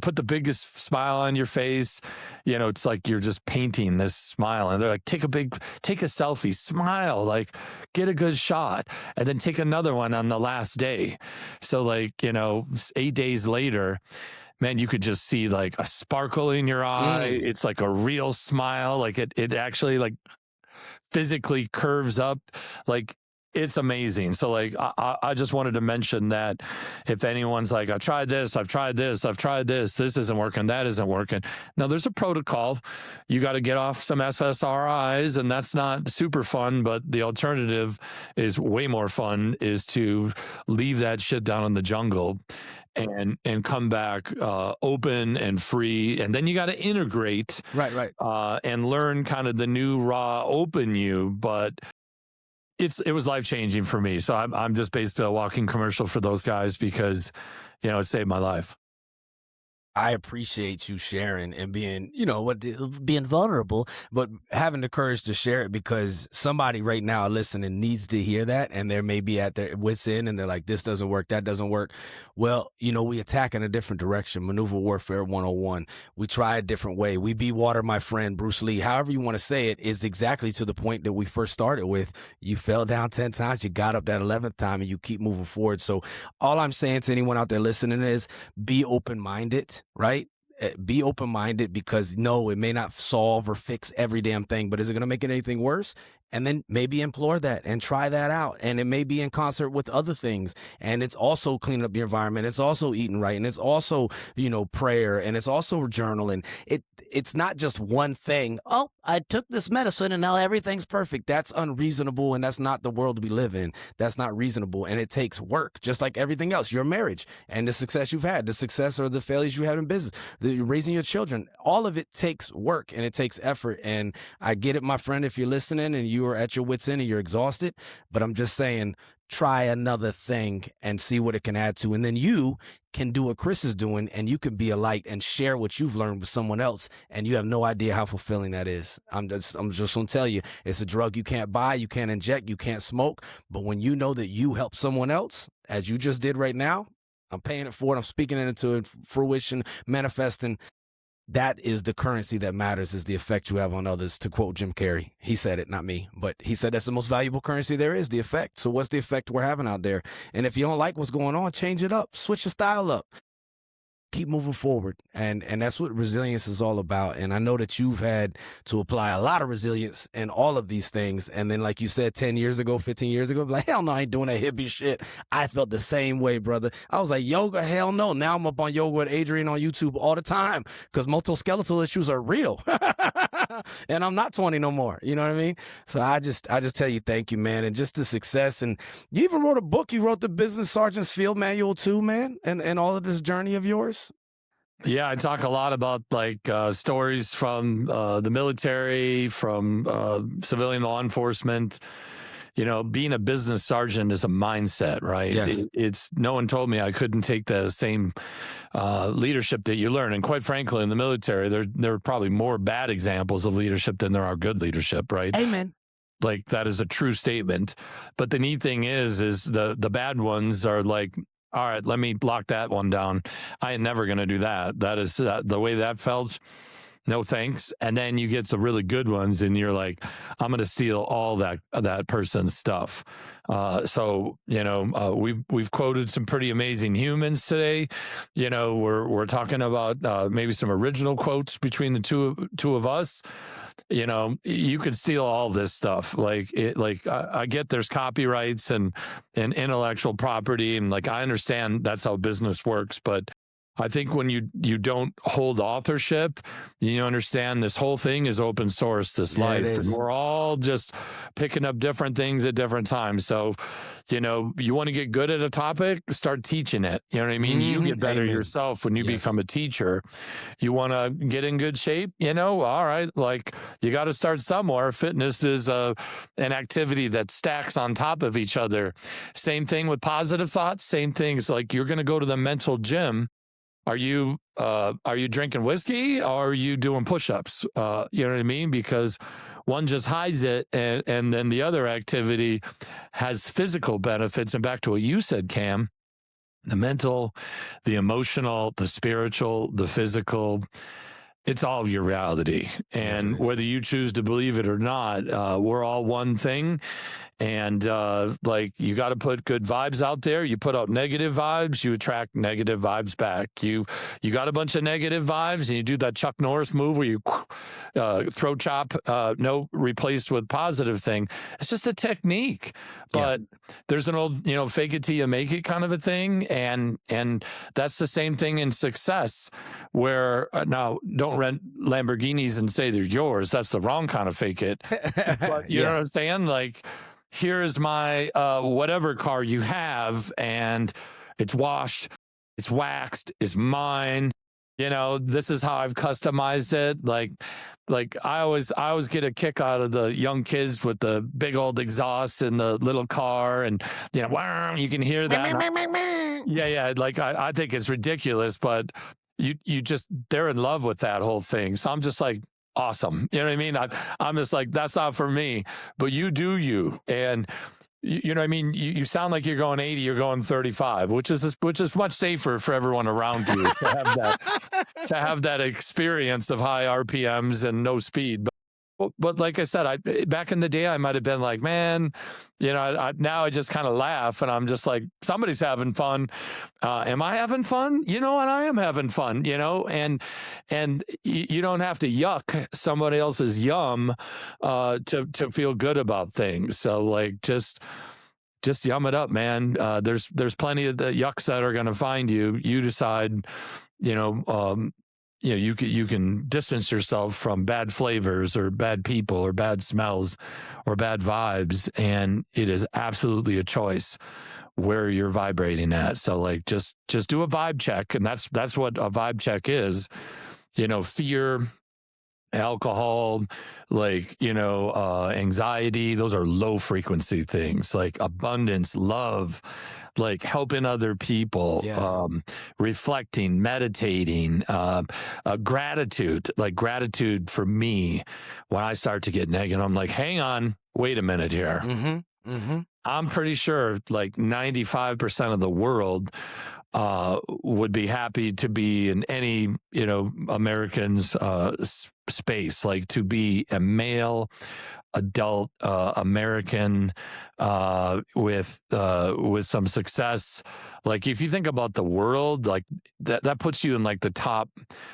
Put the biggest smile on your face. It's like you're just painting this smile. And they're like, take a selfie, smile, like get a good shot. And then take another one on the last day. So like, 8 days later, man, you could just see like a sparkle in your eye. It's like a real smile. Like it actually like physically curves up. Like, it's amazing. So like, I just wanted to mention that if anyone's like, I've tried this, this isn't working, that isn't working. Now there's a protocol. You got to get off some SSRIs and that's not super fun, but the alternative is way more fun, is to leave that shit down in the jungle and come back open and free. And then you got to integrate and learn kind of the new raw open you. But it was life-changing for me. So I'm just basically a walking commercial for those guys because, it saved my life. I appreciate you sharing and being, being vulnerable, but having the courage to share it because somebody right now listening needs to hear that. And they may be at their wits end and they're like, this doesn't work, that doesn't work. Well, we attack in a different direction. Maneuver Warfare 101. We try a different way. We be water, my friend, Bruce Lee. However you want to say it is exactly to the point that we first started with. You fell down 10 times, you got up that 11th time and you keep moving forward. So all I'm saying to anyone out there listening is be open-minded. Right? Be open-minded because no, it may not solve or fix every damn thing, but is it going to make it anything worse? And then maybe implore that and try that out. And it may be in concert with other things. And it's also cleaning up your environment. It's also eating right. And it's also, prayer. And it's also journaling. It's not just one thing. Oh, I took this medicine and now everything's perfect. That's unreasonable. And that's not the world we live in. That's not reasonable. And it takes work, just like everything else. Your marriage and the success you've had, the success or the failures you had in business, raising your children, all of it takes work and it takes effort. And I get it, my friend, if you're listening and you are at your wit's end and you're exhausted, but I'm just saying, try another thing and see what it can add to. And then you can do what Chris is doing and you can be a light and share what you've learned with someone else. And you have no idea how fulfilling that is. I'm just going to tell you, it's a drug you can't buy, you can't inject, you can't smoke. But when you know that you help someone else, as you just did right now, I'm paying it forward. I'm speaking it into fruition, manifesting. that is the currency that matters, is the effect you have on others, to quote Jim Carrey. He said it, not me, but he said that's the most valuable currency there is, the effect. So what's the effect we're having out there? And if you don't like what's going on, change it up, switch your style up. Keep moving forward. And that's what resilience is all about. And I know that you've had to apply a lot of resilience in all of these things. And then, like you said, 10 years ago, 15 years ago, like, hell no, I ain't doing that hippie shit. I felt the same way, brother. I was like, yoga, hell no. Now I'm up on Yoga with Adrian on YouTube all the time because musculoskeletal issues are real. And I'm not 20 no more. You know what I mean? So I just tell you, thank you, man. And just the success. And you even wrote a book. You wrote the Business Sergeant's Field Manual too, man. And all of this journey of yours. Yeah, I talk a lot about like stories from the military, from civilian law enforcement. You know, being a business sergeant is a mindset, right? Yes. It's no one told me I couldn't take the same leadership that you learn. And quite frankly, in the military, there are probably more bad examples of leadership than there are good leadership, right? Amen. Like, that is a true statement. But the neat thing is the bad ones are like, all right, let me lock that one down. I ain't never going to do that. That is the way that felt. No thanks. And then you get the really good ones and you're like, I'm going to steal all that person's stuff. So, you know, we've quoted some pretty amazing humans today. You know, we're talking about maybe some original quotes between the two of us. You know, you could steal all this stuff. I get there's copyrights and intellectual property. And like, I understand that's how business works, but I think when you don't hold authorship, you understand this whole thing is open source, this life. And we're all just picking up different things at different times. So, you know, you want to get good at a topic, start teaching it. You know what I mean? You get better yourself when you become a teacher. You want to get in good shape, you know, all right, like you got to start somewhere. Fitness is an activity that stacks on top of each other. Same thing with positive thoughts, same things. Like, you're going to go to the mental gym. Are you drinking whiskey or are you doing push-ups? You know what I mean? Because one just hides it and then the other activity has physical benefits. And back to what you said, Cam, the mental, the emotional, the spiritual, the physical, it's all your reality. And whether you choose to believe it or not, we're all one thing. And like, you got to put good vibes out there. You put out negative vibes, you attract negative vibes back. You got a bunch of negative vibes, and you do that Chuck Norris move where you throat chop, no replaced with positive thing. It's just a technique. But there's an old, you know, fake it till you make it kind of a thing, and that's the same thing in success. Where now, don't rent Lamborghinis and say they're yours. That's the wrong kind of fake it. But you know what I'm saying? Like, here's my whatever car you have, and it's washed, it's waxed, it's mine. You know, this is how I've customized it. Like I always get a kick out of the young kids with the big old exhaust in the little car, and you know, you can hear that. Yeah. Like I think it's ridiculous, but you just, they're in love with that whole thing. So I'm just like, awesome. You know what I mean? I'm just like, that's not for me, but you do you. And you know what I mean? You sound like you're going 80, you're going 35, which is much safer for everyone around you to have that experience of high RPMs and no speed. But like I said, back in the day, I might have been like, man, you know, now I just kind of laugh and I'm just like, somebody's having fun. Am I having fun? You know, and I am having fun, you know, and you don't have to yuck somebody else's yum to feel good about things. So like, just yum it up, man. There's plenty of the yucks that are going to find you. You decide, you know, you can distance yourself from bad flavors or bad people or bad smells or bad vibes. And it is absolutely a choice where you're vibrating at. So like, just do a vibe check. And that's what a vibe check is. You know, fear, alcohol, like, you know, anxiety, those are low frequency things. Like abundance, love, like helping other people, reflecting, meditating, gratitude. Like gratitude for me, when I start to get negative, I'm like, hang on, wait a minute here. I'm pretty sure like 95% of the world would be happy to be in any, American's space, like to be a male adult American with some success. Like if you think about the world, like that puts you in like the top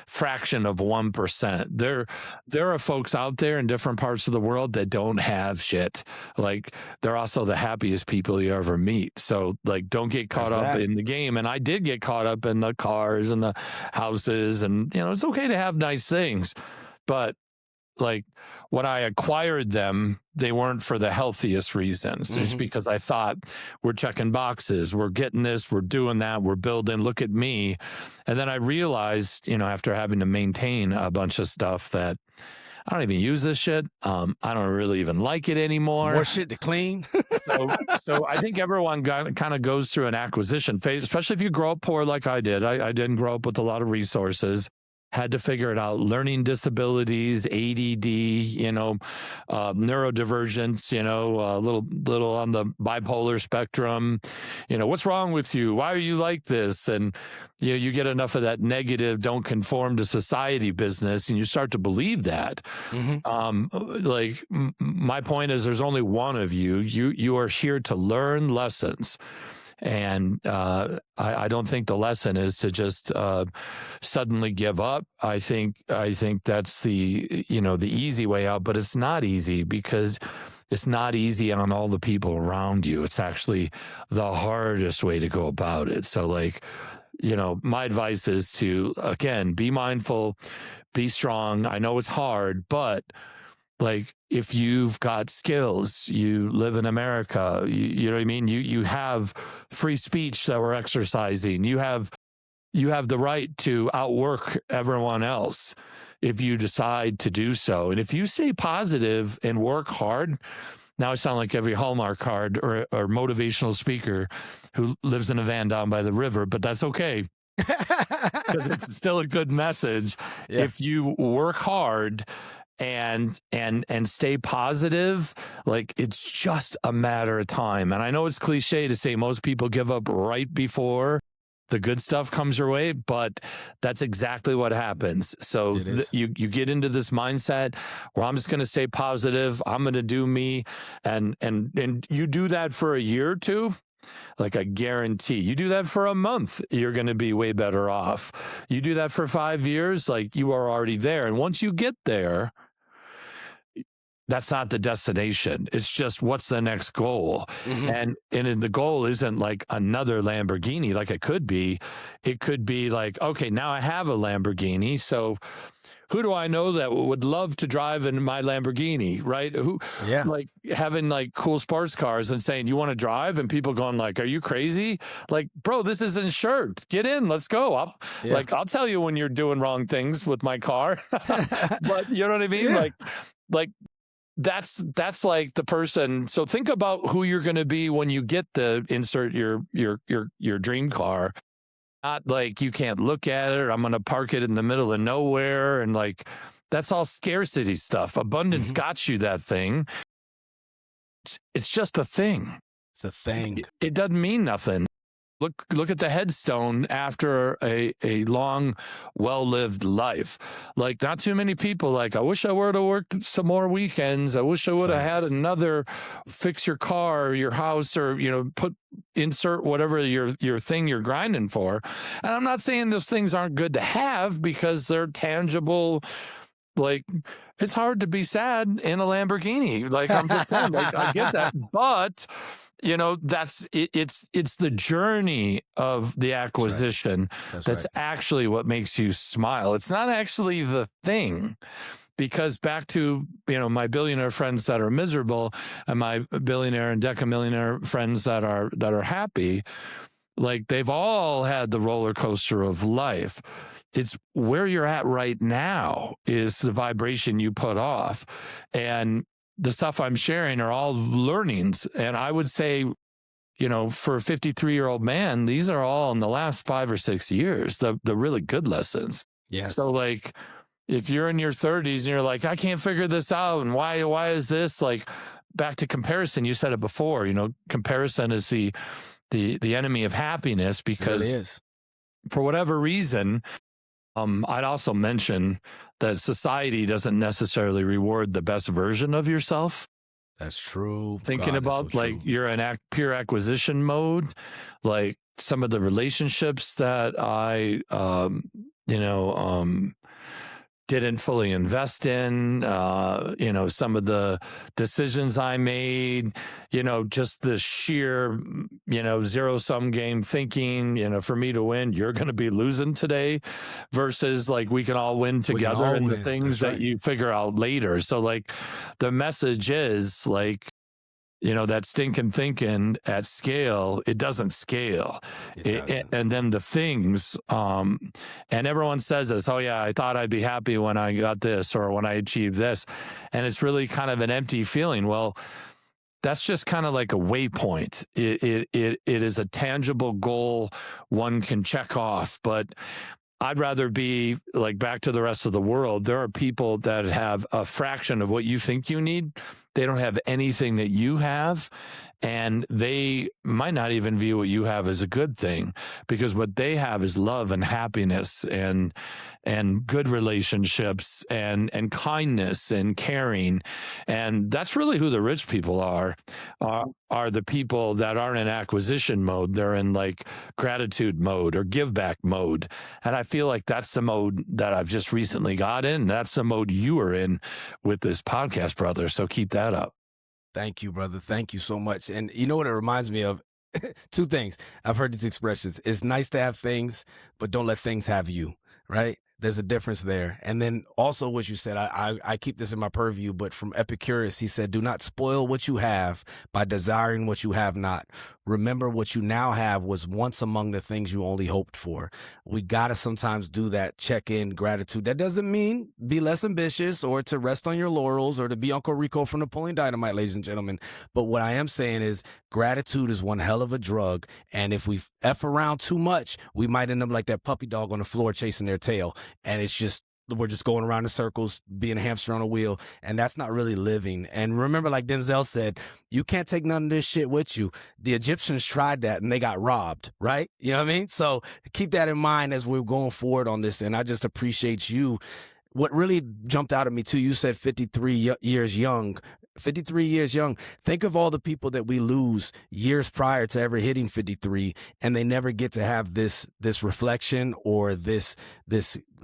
fraction of 1%. There are folks out there in different parts of the world that don't have shit. Like they're also the happiest people you ever meet. So like don't get caught up in the game. And I did get caught up in the cars and the houses, and it's okay to have nice things, but like when I acquired them, they weren't for the healthiest reasons. It's because I thought we're checking boxes, we're getting this, we're doing that, we're building, look at me. And then I realized, after having to maintain a bunch of stuff, that I don't even use this shit. I don't really even like it anymore. More shit to clean. So I think everyone kind of goes through an acquisition phase, especially if you grow up poor like I did. I didn't grow up with a lot of resources. Had to figure it out. Learning disabilities, ADD, neurodivergence, a little on the bipolar spectrum. What's wrong with you? Why are you like this? And you get enough of that negative, don't conform to society business, and you start to believe that. My point is, there's only one of you. You are here to learn lessons. And I don't think the lesson is to just suddenly give up. I think that's the easy way out, but it's not easy, because it's not easy on all the people around you. It's actually the hardest way to go about it. So my advice is to, again, be mindful, be strong. I know it's hard, but if you've got skills, you live in America, you know what I mean? You have free speech that we're exercising. You have the right to outwork everyone else if you decide to do so. And if you stay positive and work hard, now I sound like every Hallmark card or motivational speaker who lives in a van down by the river, but that's okay. Because it's still a good message. Yeah. If you work hard and stay positive, it's just a matter of time. And I know it's cliche to say most people give up right before the good stuff comes your way, but that's exactly what happens. So you get into this mindset where I'm just going to stay positive, I'm going to do me, and you do that for a year or two. I guarantee you do that for a month, you're going to be way better off. You do that for 5 years, you are already there. And once you get there, that's not the destination. It's just, what's the next goal? And the goal isn't another Lamborghini like it could be. It could be okay, now I have a Lamborghini, so who do I know that would love to drive in my Lamborghini, right? Having cool sports cars and saying, you want to drive? And people going are you crazy? Bro, this is insured. Get in, let's go. I'll tell you when you're doing wrong things with my car. But you know what I mean? Yeah. That's the person. So think about who you're going to be when you get to insert your dream car. Not you can't look at it, or I'm going to park it in the middle of nowhere. And that's all scarcity stuff. Abundance got you that thing. It's just a thing. It's a thing. It doesn't mean nothing. Look at the headstone after a long, well-lived life. Not too many people I wish I would have worked some more weekends. I wish I would have had another fix your car, your house, or insert whatever your thing you're grinding for. And I'm not saying those things aren't good to have, because they're tangible. It's hard to be sad in a Lamborghini. I'm just saying, I get that, but that's it's the journey of the acquisition that's actually what makes you smile. It's not actually the thing. Because back to my billionaire friends that are miserable, and my billionaire and decamillionaire friends that are happy, they've all had the roller coaster of life. It's where you're at right now is the vibration you put off. And the stuff I'm sharing are all learnings. And I would say, for a 53-year-old man, these are all in the last 5 or 6 years, the really good lessons. Yes. So if you're in your 30s and you're I can't figure this out, and why is this, back to comparison, you said it before, comparison is the enemy of happiness, because for whatever reason, I'd also mention that society doesn't necessarily reward the best version of yourself. That's true. Thinking God, about so like true. you're in pure acquisition mode, like some of the relationships that I, didn't fully invest in, some of the decisions I made, just the sheer, zero sum game thinking, for me to win, you're going to be losing today versus like we can all win together and the things that you figure out later. So like the message is like, that stinking thinking at scale, it doesn't scale. And then the things, and everyone says this, oh yeah, I thought I'd be happy when I got this or when I achieved this. And it's really kind of an empty feeling. Well, that's just kind of like a waypoint. It is a tangible goal one can check off, but I'd rather be like back to the rest of the world. There are people that have a fraction of what you think you need. They don't have anything that you have, and they might not even view what you have as a good thing, because what they have is love and happiness and good relationships and kindness and caring. And that's really who the rich people are the people that aren't in acquisition mode. They're in like gratitude mode or give back mode. And I feel like that's the mode that I've just recently got in. That's the mode you are in with this podcast, brother. So keep that up. Thank you, brother. Thank you so much. And you know what it reminds me of? Two things. I've heard these expressions. It's nice to have things, but don't let things have you, right? There's a difference there. And then also what you said, I keep this in my purview, but from Epicurus, he said, do not spoil what you have by desiring what you have not. Remember, what you now have was once among the things you only hoped for. We got to sometimes do that check-in gratitude. That doesn't mean be less ambitious or to rest on your laurels or to be Uncle Rico from Napoleon Dynamite, ladies and gentlemen. But what I am saying is gratitude is one hell of a drug. And if we F around too much, we might end up like that puppy dog on the floor chasing their tail. And we're just going around in circles, being a hamster on a wheel, and that's not really living. And remember, like Denzel said, you can't take none of this shit with you. The Egyptians tried that and they got robbed, right? You know what I mean? So keep that in mind as we're going forward on this. And I just appreciate you. What really jumped out at me too, you said 53 years young. 53 years young. Think of all the people that we lose years prior to ever hitting 53, and they never get to have this reflection or this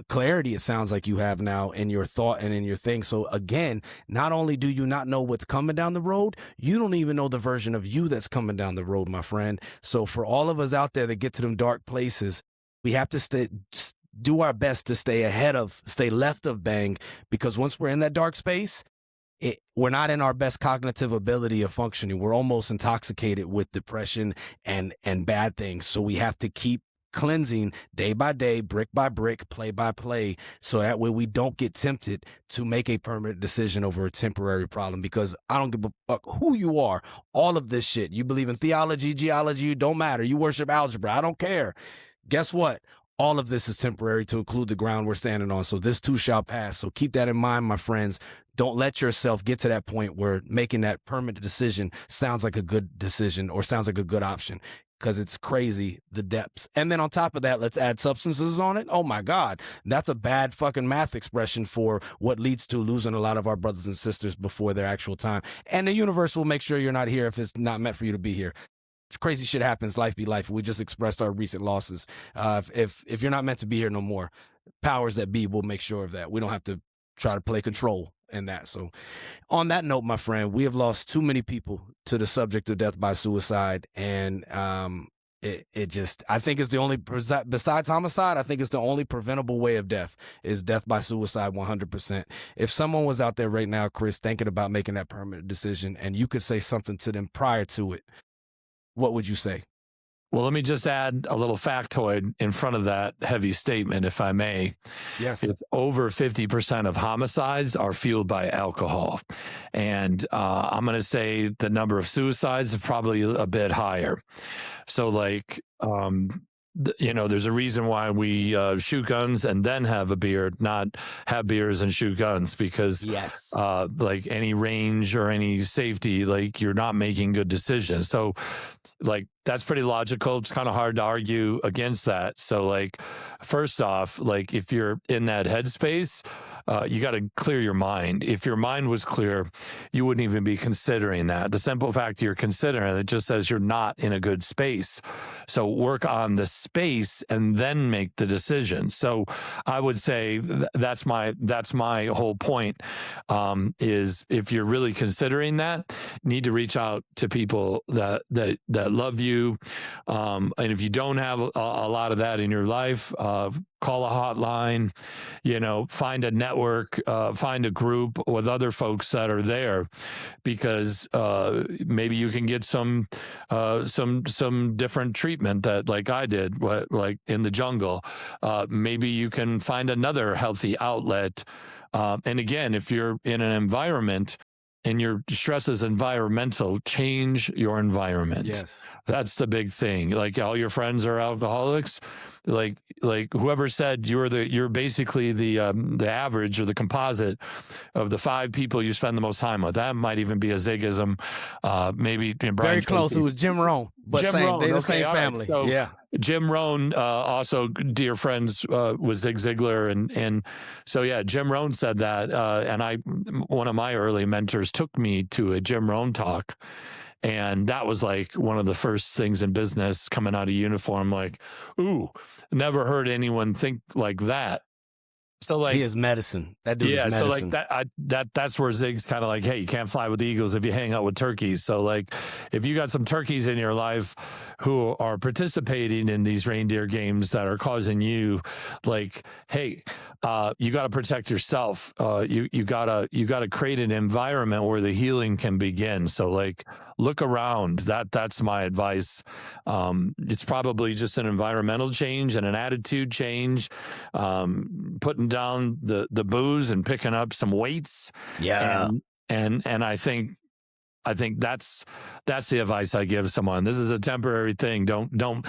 clarity it sounds like you have now in your thought and in your thing. So again, not only do you not know what's coming down the road, you don't even know the version of you that's coming down the road, my friend. So for all of us out there that get to them dark places, we have to do our best to stay left of bang, because once we're in that dark space, we're not in our best cognitive ability of functioning. We're almost intoxicated with depression and bad things. So we have to keep cleansing day by day, brick by brick, play by play, so that way we don't get tempted to make a permanent decision over a temporary problem. Because I don't give a fuck who you are. All of this shit, you believe in theology, geology, it don't matter. You worship algebra, I don't care. Guess what? All of this is temporary, to include the ground we're standing on. So this too shall pass. So keep that in mind, my friends. Don't let yourself get to that point where making that permanent decision sounds like a good decision or sounds like a good option, because it's crazy, the depths. And then on top of that, let's add substances on it. Oh my God, that's a bad fucking math expression for what leads to losing a lot of our brothers and sisters before their actual time. And the universe will make sure you're not here if it's not meant for you to be here. Crazy shit happens. Life be life. We just expressed our recent losses. If you're not meant to be here no more, powers that be will make sure of that. We don't have to try to play control in that. So on that note, my friend, we have lost too many people to the subject of death by suicide. And it just, I think it's the only, besides homicide, I think it's the only preventable way of death is death by suicide 100%. If someone was out there right now, Chris, thinking about making that permanent decision, and you could say something to them prior to it, what would you say? Well, let me just add a little factoid in front of that heavy statement, if I may. Yes. It's over 50% of homicides are fueled by alcohol. And I'm going to say the number of suicides is probably a bit higher. So like there's a reason why we shoot guns and then have a beer, not have beers and shoot guns, because Yes. like any range or any safety, like you're not making good decisions. So like that's pretty logical. It's kind of hard to argue against that. So like, first off, like if you're in that headspace, you got to clear your mind. If your mind was clear, you wouldn't even be considering that. The simple fact you're considering it just says you're not in a good space. So work on the space and then make the decision. So I would say that's my whole point, is if you're really considering that, you need to reach out to people that love you. And if you don't have a lot of that in your life, call a hotline, find a network, find a group with other folks that are there, because maybe you can get some different treatment that, like I did, like in the jungle. Maybe you can find another healthy outlet. And again, if you're in an environment and your stress is environmental, change your environment. Yes. That's the big thing. Like all your friends are alcoholics. Like whoever said you're basically the average or the composite of the 5 people you spend the most time with. That might even be a Zigism. Maybe Brian Very close. Tracy. It was Jim Rohn, but Jim same. Rohn, They're the okay, same all right. family. So yeah. Jim Rohn, also dear friends with Zig Ziglar, and so yeah, Jim Rohn said that, and one of my early mentors took me to a Jim Rohn talk. And that was like one of the first things in business coming out of uniform, like, ooh, never heard anyone think like that. So like, he is medicine. That dude is medicine. So like that's where Zig's kind of like, hey, you can't fly with eagles if you hang out with turkeys. So like, if you got some turkeys in your life who are participating in these reindeer games that are causing you, like, hey, you got to protect yourself. You gotta create an environment where the healing can begin. So like, look around. That's my advice. It's probably just an environmental change and an attitude change. Putting down the booze and picking up some weights. Yeah. And I think that's the advice I give someone. This is a temporary thing. Don't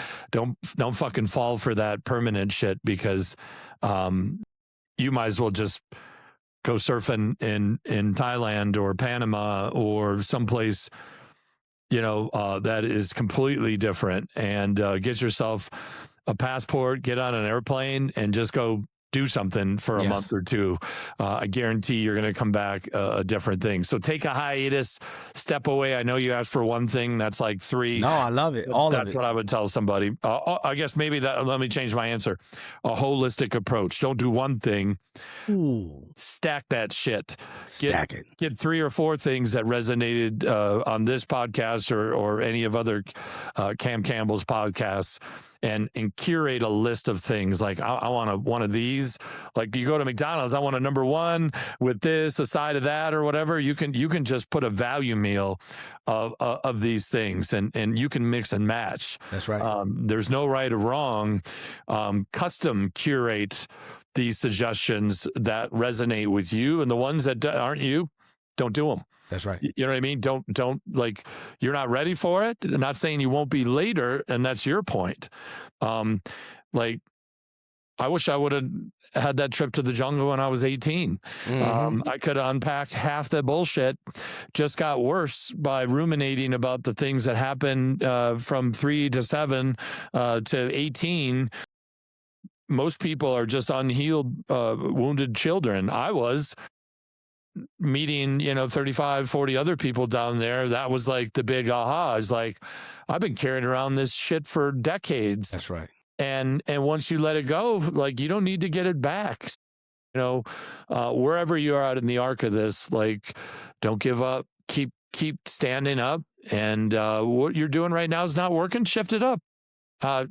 fucking fall for that permanent shit, because you might as well just go surfing in Thailand or Panama or someplace that is completely different, and get yourself a passport, get on an airplane, and just go do something for a month or two. I guarantee you're going to come back a different thing. So take a hiatus, step away. I know you asked for one thing. That's like 3. No, I love it. All of it. That's what I would tell somebody. I guess maybe let me change my answer. A holistic approach. Don't do one thing. Ooh. Stack that shit. Stack it. Get 3 or 4 things that resonated on this podcast or any of other Cam Campbell's podcasts. And curate a list of things. Like I want one of these. Like you go to McDonald's, I want a number 1 with this, a side of that, or whatever. You can just put a value meal of these things, and you can mix and match. That's right. There's no right or wrong. Custom curate these suggestions that resonate with you, and the ones that aren't you, don't do them. That's right. You know what I mean? Don't like, you're not ready for it. I'm not saying you won't be later, and that's your point. Like, I wish I would have had that trip to the jungle when I was 18. Mm-hmm. I could have unpacked half the bullshit. Just got worse by ruminating about the things that happened from 3 to 7 to 18. Most people are just unhealed, wounded children. I was meeting 35, 40 other people down there. That was like the big aha. It's like, I've been carrying around this shit for decades. That's right. And once you let it go, like, you don't need to get it back. Wherever you are out in the arc of this, like, don't give up. Keep standing up. And what you're doing right now is not working. Shift it up.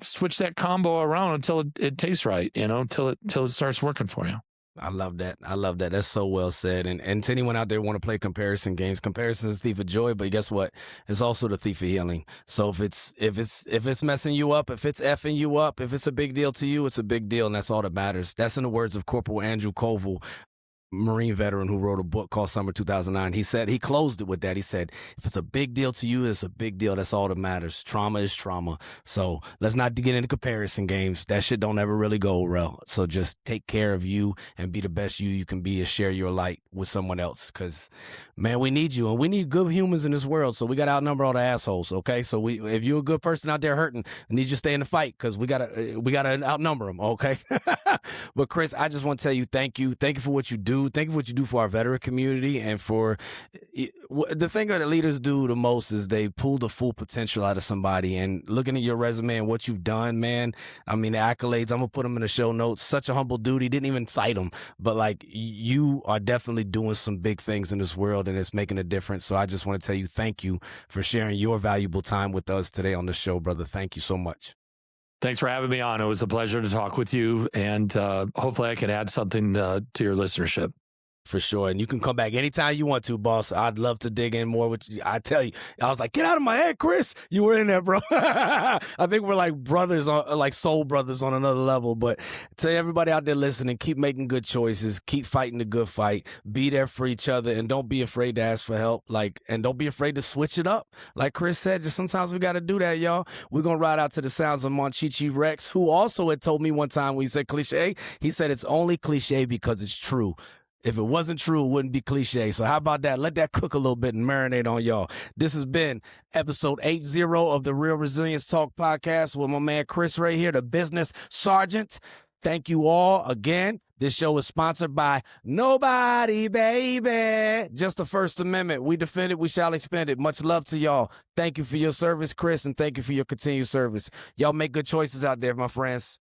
Switch that combo around until it tastes right. Till it starts working for you. I love that. That's so well said. And to anyone out there want to play comparison games, comparison is the thief of joy, but guess what? It's also the thief of healing. So if it's messing you up, if it's effing you up, if it's a big deal to you, it's a big deal, and that's all that matters. That's in the words of Corporal Andrew Koval. Marine veteran who wrote a book called Summer 2009. He said, he closed it with that. He said, if it's a big deal to you, it's a big deal. That's all that matters. Trauma is trauma. So let's not get into comparison games. That shit don't ever really go well. So just take care of you and be the best you can be and share your light with someone else. Because, man, we need you. And we need good humans in this world. So we got to outnumber all the assholes, okay? So if you're a good person out there hurting, I need you to stay in the fight because we gotta outnumber them, okay? But, Chris, I just want to tell you thank you. Thank you for what you do. Thank you for what you do for our veteran community, and for the thing that leaders do the most is they pull the full potential out of somebody. And looking at your resume and what you've done, man, I mean, the accolades, I'm gonna put them in the show notes. Such a humble dude. He didn't even cite them, but like, you are definitely doing some big things in this world, and it's making a difference. So I just want to tell you thank you for sharing your valuable time with us today on the show, brother. Thank you so much. Thanks for having me on. It was a pleasure to talk with you, and hopefully I can add something to your listenership. For sure. And you can come back anytime you want to, boss. I'd love to dig in more with you. I tell you, I was like, get out of my head, Chris. You were in there, bro. I think we're like brothers, like soul brothers on another level. But to everybody out there listening, keep making good choices. Keep fighting the good fight. Be there for each other, and don't be afraid to ask for help. And don't be afraid to switch it up. Like Chris said, just sometimes we got to do that, y'all. We're going to ride out to the sounds of Monchichi Rex, who also had told me one time when he said cliche, he said it's only cliche because it's true. If it wasn't true, it wouldn't be cliche. So how about that? Let that cook a little bit and marinate on y'all. This has been episode 80 of the Real Resilience Talk podcast with my man Chris right here, the business sergeant. Thank you all again. This show is sponsored by Nobody, baby. Just the First Amendment. We defend it. We shall expend it. Much love to y'all. Thank you for your service, Chris, and thank you for your continued service. Y'all make good choices out there, my friends.